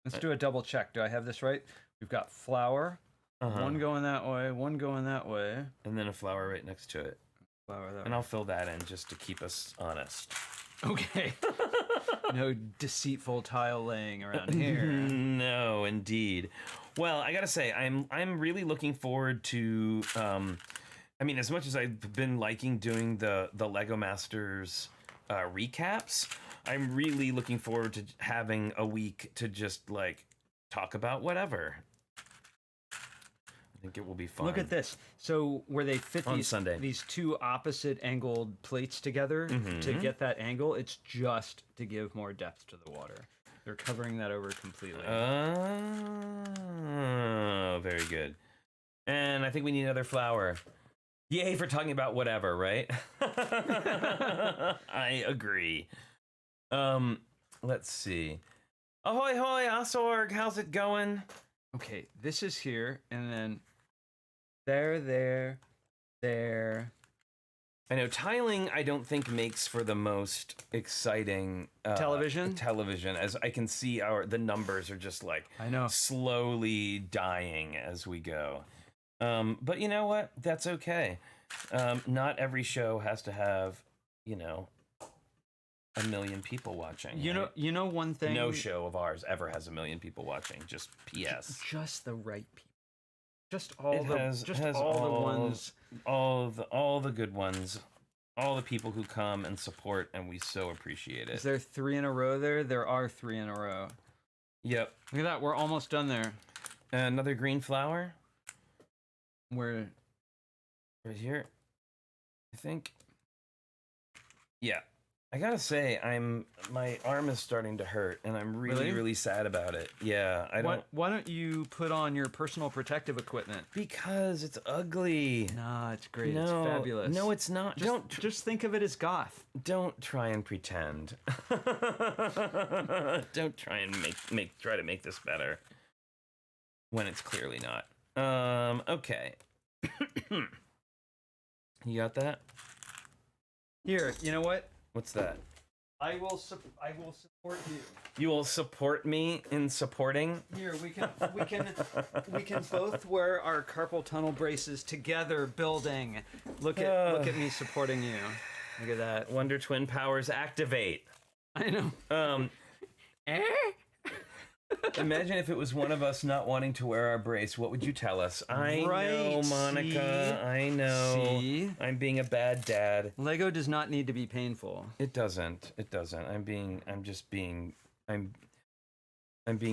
Let's do a double check. Do I have this right? We've got flower, one going that way, one going that way. And then a flower right next to it. Flower that and way. I'll fill that in just to keep us honest. Okay. No deceitful tile laying around here. No, indeed. Well, I gotta say, I'm really looking forward to. I mean, as much as I've been liking doing the Lego Masters recaps, I'm really looking forward to having a week to just like talk about whatever. I think it will be fun. Look at this. So where they fit On Sunday. these two opposite angled plates together to get that angle, it's just to give more depth to the water. They're covering that over completely. Oh, very good. And I think we need another flower. Yay for talking about whatever, right? I agree. Let's see. Ahoy hoy, Osorg, how's it going? Okay, this is here, and then there. I know tiling I don't think makes for the most exciting television, as I can see the numbers are just like I know slowly dying as we go. But you know what? That's okay. Not every show has to have, 1 million people watching. You right? know one thing. No show of ours ever has 1 million people watching. Just P.S. Just the right people. Just all It the has the ones. all the good ones. All the people who come and support, and we so appreciate it. Is there 3 in a row there? There are 3 in a row. Yep. Look at that. We're almost done there. Another green flower. We're Right here, I think. Yeah, I gotta say, my arm is starting to hurt, and I'm really, really sad about it. Yeah, Why don't you put on your personal protective equipment? Because it's ugly. Nah, it's great. No, it's fabulous. No, it's not. Just think of it as goth. Don't try and pretend. Don't try and try to make this better when it's clearly not. Okay. You got that? Here, you know what? What's that? I will support you. You will support me in supporting? Here, we can both wear our carpal tunnel braces together building. Look at me supporting you. Look at that. Wonder Twin powers activate. I know. Imagine if it was one of us not wanting to wear our brace. What would you tell us? I know, Monica. I know. See? I'm being a bad dad. Lego does not need to be painful. It doesn't. I'm being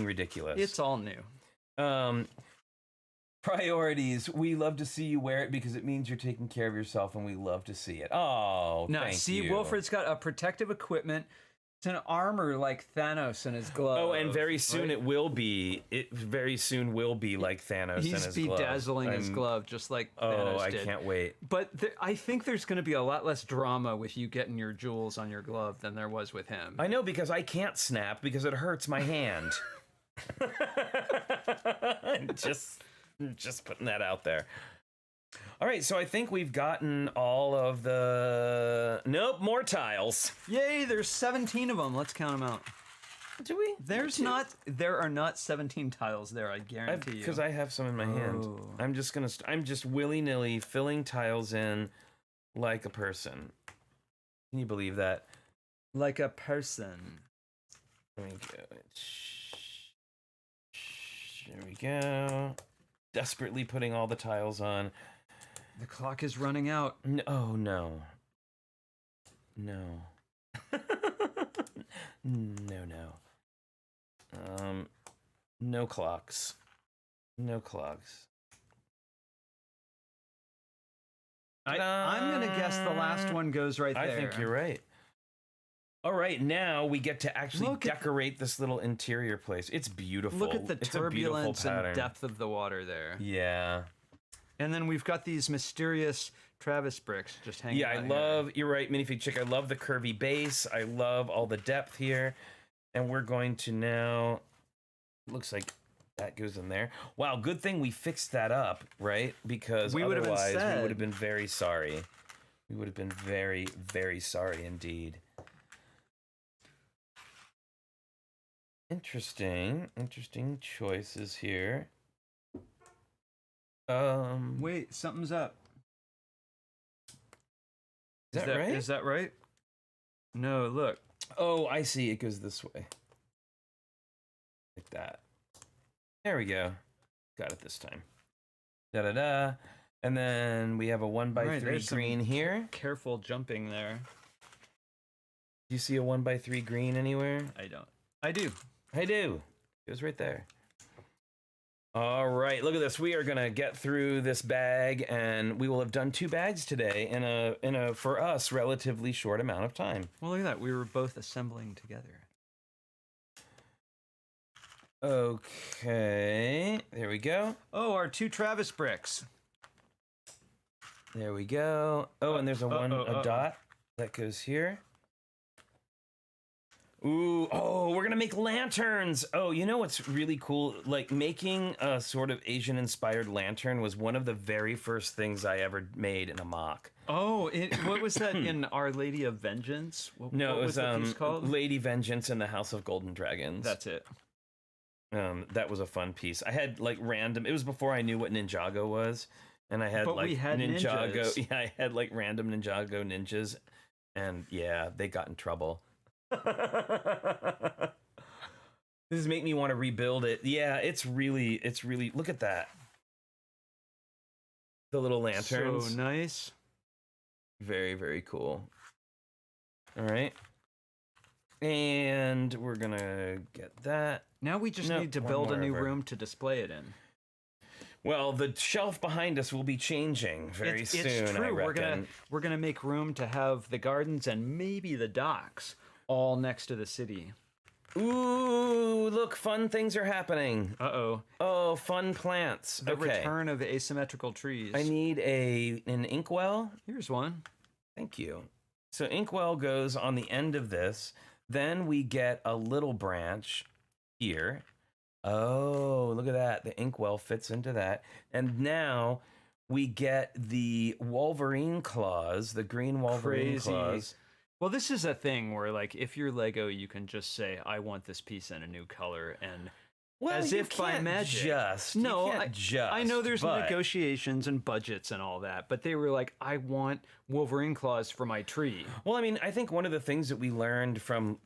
ridiculous. It's all new. Priorities. We love to see you wear it because it means you're taking care of yourself, and we love to see it. Oh, now, thank you. Wilfred's got a protective equipment. It's an armor like Thanos in his glove. Oh, and very soon it will be. It very soon will be like Thanos in his glove. He's bedazzling his glove just like Thanos did. I can't wait. But I think there's going to be a lot less drama with you getting your jewels on your glove than there was with him. I know, because I can't snap because it hurts my hand. just putting that out there. All right, so I think we've gotten all of the... Nope, more tiles. Yay, there's 17 of them. Let's count them out. Do we? There are not 17 tiles there, I guarantee you. Because I have some in my hand. I'm just willy-nilly filling tiles in like a person. Can you believe that? Like a person. There we go. There we go. Desperately putting all the tiles on. The clock is running out. No, oh, no. No. No. No clocks. No clocks. I'm going to guess the last one goes right there. I think you're right. All right, now we get to actually decorate this little interior place. It's beautiful. Look at the turbulence and depth of the water there. Yeah. And then we've got these mysterious Travis bricks just hanging out. Yeah, you're right, Minifig Chick. I love the curvy base. I love all the depth here. And we're going to now, looks like that goes in there. Wow, good thing we fixed that up, right? Because otherwise we would have been very sorry. We would have been very, very sorry indeed. Interesting choices here. Wait, something's up. Is that right? Is that right? No, look. Oh, I see. It goes this way. Like that. There we go. Got it this time. Da-da-da. And then we have a 1x3 green here. Careful jumping there. Do you see a 1x3 green anywhere? I don't. I do. I do. It was right there. All right, look at this. We are gonna get through this bag, and we will have done 2 bags today in a for us relatively short amount of time. Well, look at that. We were both assembling together. Okay, there we go. Oh, our 2 Travis bricks. There we go. Oh, and there's a dot that goes here. Ooh, oh, we're gonna make lanterns. Oh, you know what's really cool? Like making a sort of Asian-inspired lantern was one of the very first things I ever made in a mock. Oh, what was that in Our Lady of Vengeance? What No, it was the piece called? Lady Vengeance in the House of Golden Dragons. That's it. That was a fun piece. I had like random. It was before I knew what Ninjago was, and I had But we had Ninjago. ninjas. Yeah, I had like random Ninjago ninjas, and yeah, they got in trouble. This is making me want to rebuild it. Yeah, it's really look at that. The little lanterns. So nice. Very, very cool. All right. And we're gonna get that. Now we just need to one build a more new of our- room to display it in. Well, the shelf behind us will be changing very soon. It's true. I reckon. We're gonna make room to have the gardens and maybe the docks all next to the city. Ooh, look, fun things are happening. Uh-oh. Oh, fun plants. The Okay. return of asymmetrical trees. I need an inkwell. Here's one. Thank you. So inkwell goes on the end of this. Then we get a little branch here. Oh, look at that. The inkwell fits into that. And now we get the Wolverine claws, the green Wolverine Crazy. claws. Well, this is a thing where, like, if you're Lego, you can just say, I want this piece in a new color, and Well, as you if by can't magic. Just. No, you can't just. I know there's but- negotiations and budgets and all that, but they were like, I want Wolverine claws for my tree. Well, I mean, I think one of the things that we learned from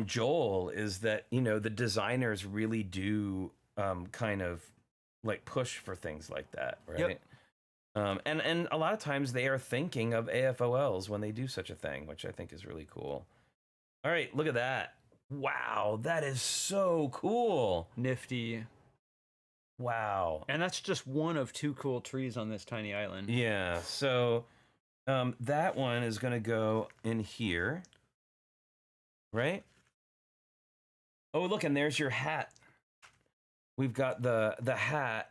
Joel is that, you know, the designers really do kind of like push for things like that, right? Yep. And a lot of times they are thinking of AFOLs when they do such a thing, which I think is really cool. All right, look at that. Wow, that is so cool. Nifty. Wow. And that's just one of 2 cool trees on this tiny island. Yeah, so that one is going to go in here, right? Oh, look, and there's your hat. We've got the hat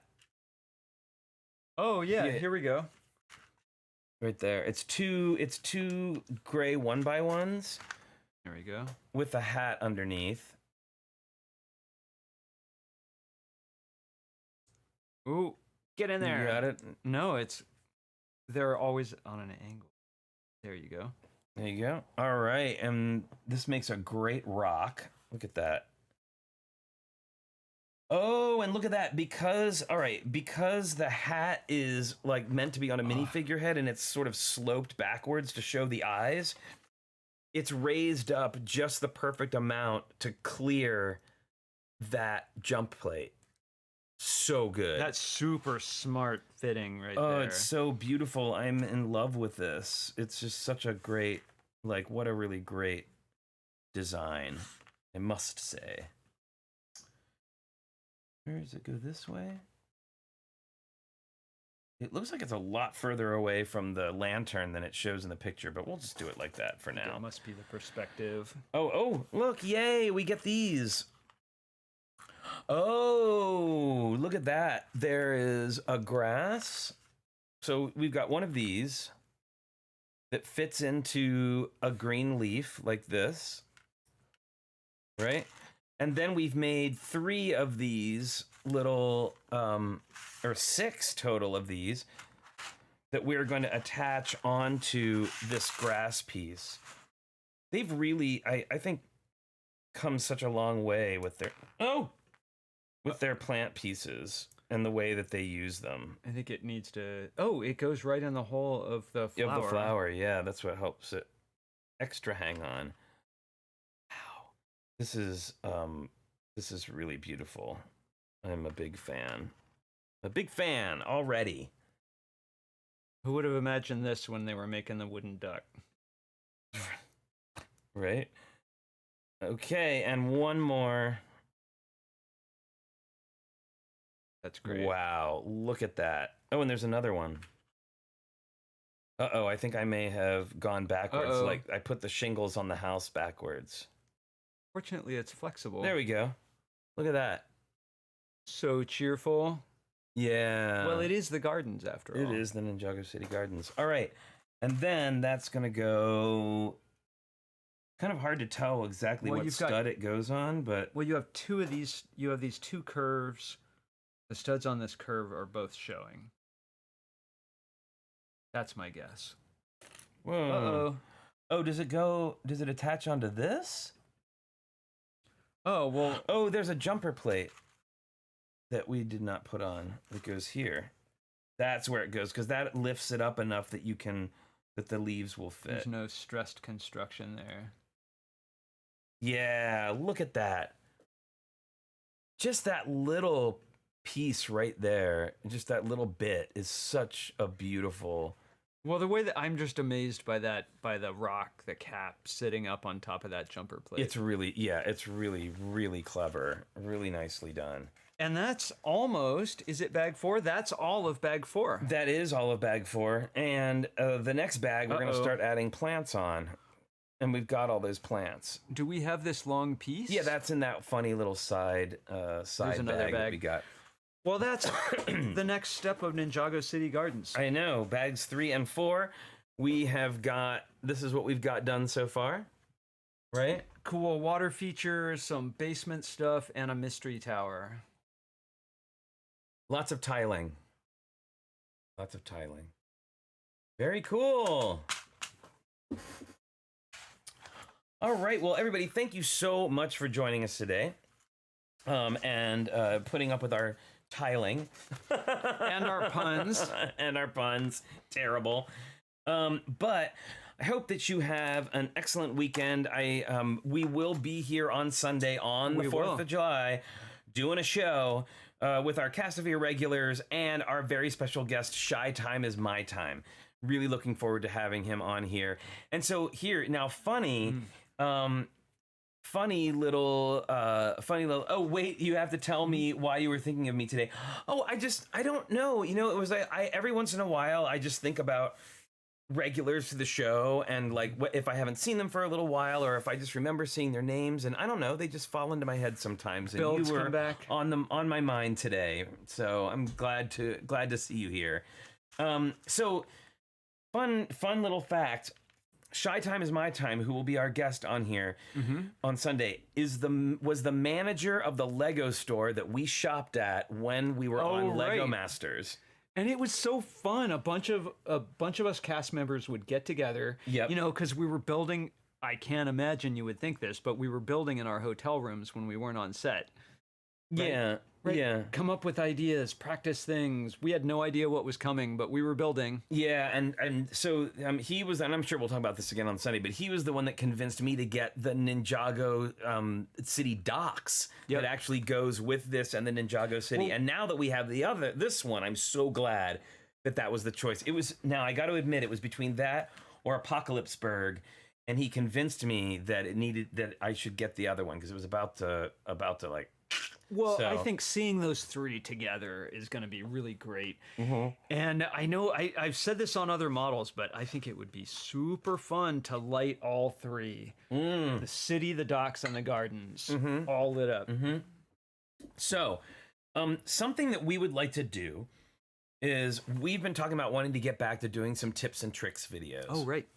Oh, yeah, Yeah. here we go. right there. It's two gray 1x1s There we go. with a hat underneath. Ooh, get in there. You got it? No, they're always on an angle. There you go. There you go. All right, and this makes a great rock. Look at that. Oh, and look at that. Because the hat is like meant to be on a minifigure head and it's sort of sloped backwards to show the eyes, it's raised up just the perfect amount to clear that jump plate. So good. That's super smart fitting right Oh, there. it's so beautiful. I'm in love with this. It's just such a great, like, what a really great design, I must say. Where does it go this way? It looks like it's a lot further away from the lantern than it shows in the picture, but we'll just do it like that for now. That must be the perspective. Oh, look, yay, we get these. Oh, look at that. There is a grass. So we've got one of these that fits into a green leaf like this, right? And then we've made 3 of these little, or 6 total of these that we're going to attach onto this grass piece. They've really, I think, come such a long way with their plant pieces and the way that they use them. I think it needs to. Oh, it goes right in the hole of the flower. Of the flower, yeah, that's what helps it extra hang on. Wow, this is really beautiful. I'm a big fan. A big fan already. Who would have imagined this when they were making the wooden duck? Right? Okay, and one more. That's great. Wow, look at that. Oh, and there's another one. Uh-oh, I think I may have gone backwards. Uh-oh. Like, I put the shingles on the house backwards. Fortunately, it's flexible. There we go. Look at that. So cheerful. Yeah. Well, it is the gardens after all. It is the Ninjago City Gardens. All right. And then that's going to go... Kind of hard to tell exactly what stud it goes on, but... Well, you have two of these. You have these two curves. The studs on this curve are both showing. That's my guess. Whoa. Uh-oh. Oh, does it attach onto this? Oh, well... Oh, there's a jumper plate that we did not put on that goes here. That's where it goes, because that lifts it up enough that that the leaves will fit. There's no stressed construction there. Yeah, look at that. Just that little piece right there, just that little bit is such a beautiful... Well, the way that I'm just amazed by the rock, the cap sitting up on top of that jumper plate. It's really, really clever. Really nicely done. And that's almost, is it bag 4? That's all of bag 4. That is all of bag 4. And the next bag, we're going to start adding plants on. And we've got all those plants. Do we have this long piece? Yeah, that's in that funny little side bag that we got. Well, that's the next step of Ninjago City Gardens. I know. Bags 3 and 4, we have got, this is what we've got done so far. Right? Cool water features, some basement stuff, and a mystery tower. Lots of tiling. Lots of tiling. Very cool. All right. Well, everybody, thank you so much for joining us today. And putting up with our tiling. And our puns. And our puns. Terrible. But I hope that you have an excellent weekend. We will be here on Sunday on the 4th of July doing a show with our cast of irregulars and our very special guest, Shy Time is My Time. Really looking forward to having him on here. And so here, now funny little, oh wait, you have to tell me why you were thinking of me today. Oh, I don't know. You know, it was, I every once in a while, I just think about regulars to the show and like what if I haven't seen them for a little while or if I just remember seeing their names, and I don't know, they just fall into my head sometimes. And Builds you were come back. on my mind today, so I'm glad to see you here. So fun little fact. Shy Time is My Time, who will be our guest on here on Sunday, was the manager of the Lego store that we shopped at when we were on Lego Masters. And it was so fun. A bunch of us cast members would get together. Yep. You know, because we were building. I can't imagine you would think this, but we were building in our hotel rooms when we weren't on set. Right? Yeah. Right? Yeah. Come up with ideas, practice things. We had no idea what was coming, but we were building. Yeah, and so he was, and I'm sure we'll talk about this again on Sunday, but he was the one that convinced me to get the Ninjago City docks that actually goes with this and the Ninjago City. And now that we have this one, I'm so glad that was the choice. It was, now I got to admit, it was between that or Apocalypseburg, and he convinced me that I should get the other one because it was about to like. Well, I think seeing those three together is going to be really great. And I know I've said this on other models, but I think it would be super fun to light all three. The city, the docks, and the gardens all lit up. So, something that we would like to do is we've been talking about wanting to get back to doing some tips and tricks videos. Oh, right.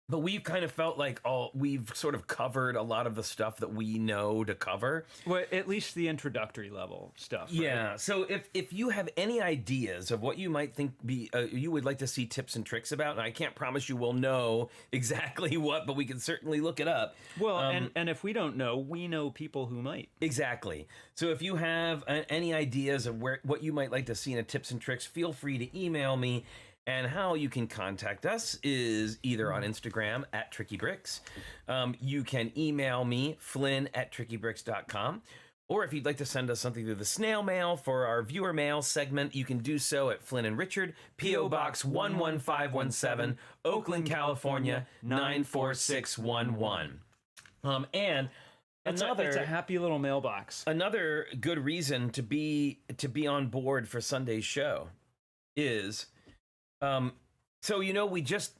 But we've kind of felt like we've sort of covered a lot of the stuff that we know to cover. Well, at least the introductory level stuff. Right? Yeah. So if you have any ideas of what you might think you would like to see tips and tricks about, and I can't promise you we'll know exactly what, but we can certainly look it up. Well, and if we don't know, we know people who might. Exactly. So if you have any ideas of what you might like to see in a tips and tricks, feel free to email me. And how you can contact us is either on Instagram at TrickyBricks. You can email me, Flynn@TrickyBricks.com. Or if you'd like to send us something through the snail mail for our viewer mail segment, you can do so at Flynn and Richard, P.O. Box 11517, Oakland, California, 94611. And it's a happy little mailbox. Another good reason to be on board for Sunday's show is... so, you know, we just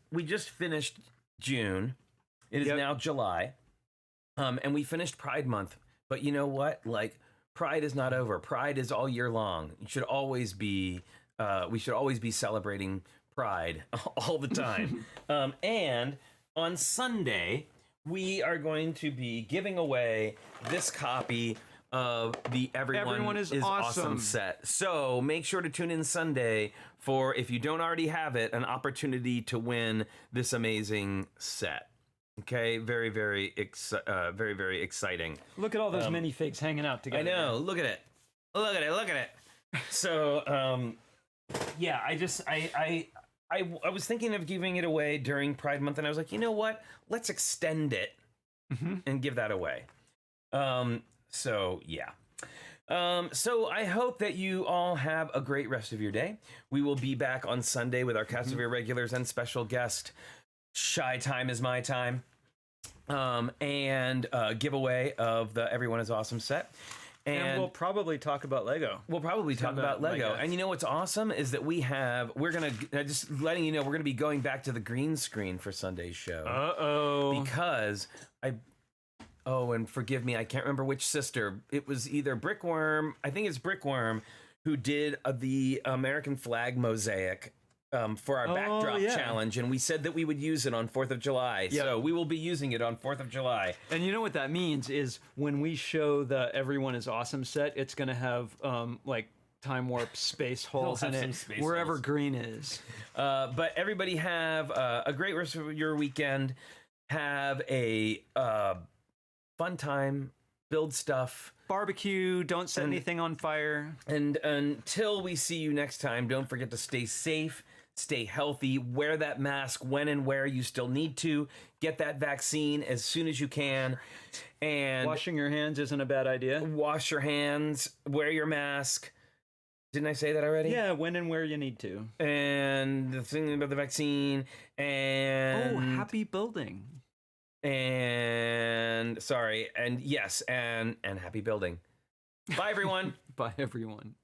finished June. It is now July. And we finished Pride Month. But you know what? Like, Pride is not over. Pride is all year long. You should always be. We should always be celebrating Pride all the time. And on Sunday, we are going to be giving away this copy of the Everyone is Awesome set. So make sure to tune in Sunday for, if you don't already have it, an opportunity to win this amazing set. Okay, very, very exciting. Look at all those minifigs hanging out together. I know. Look at it. Look at it. Look at it. So, yeah, I was thinking of giving it away during Pride Month, and I was like, you know what? Let's extend it and give that away. So, yeah. So I hope that you all have a great rest of your day. We will be back on Sunday with our cast of irregulars and special guest. Shy Time is my time. And giveaway of the Everyone is Awesome set. And we'll probably talk about Lego. We'll probably talk about Lego. And you know what's awesome is that we're going to, just letting you know, we're going to be going back to the green screen for Sunday's show. Uh-oh. Because and forgive me, I can't remember which sister. It was either Brickworm, I think it's Brickworm, who did the American flag mosaic for our backdrop challenge, and we said that we would use it on 4th of July. Yep. So we will be using it on 4th of July. And you know what that means is when we show the Everyone is Awesome set, it's going to have like time warp space holes in it, wherever holes. Green is. But everybody have a great rest of your weekend. Have a fun time. Build stuff. Barbecue. Don't set anything on fire. And until we see you next time, don't forget to stay safe. Stay healthy, wear that mask when and where you still need to, get that vaccine as soon as you can, and washing your hands isn't a bad idea. Wash your hands, wear your mask. Didn't I say that already? Yeah, when and where you need to. And the thing about the vaccine, and happy building. And sorry, and yes, and happy building. Bye everyone. Bye everyone.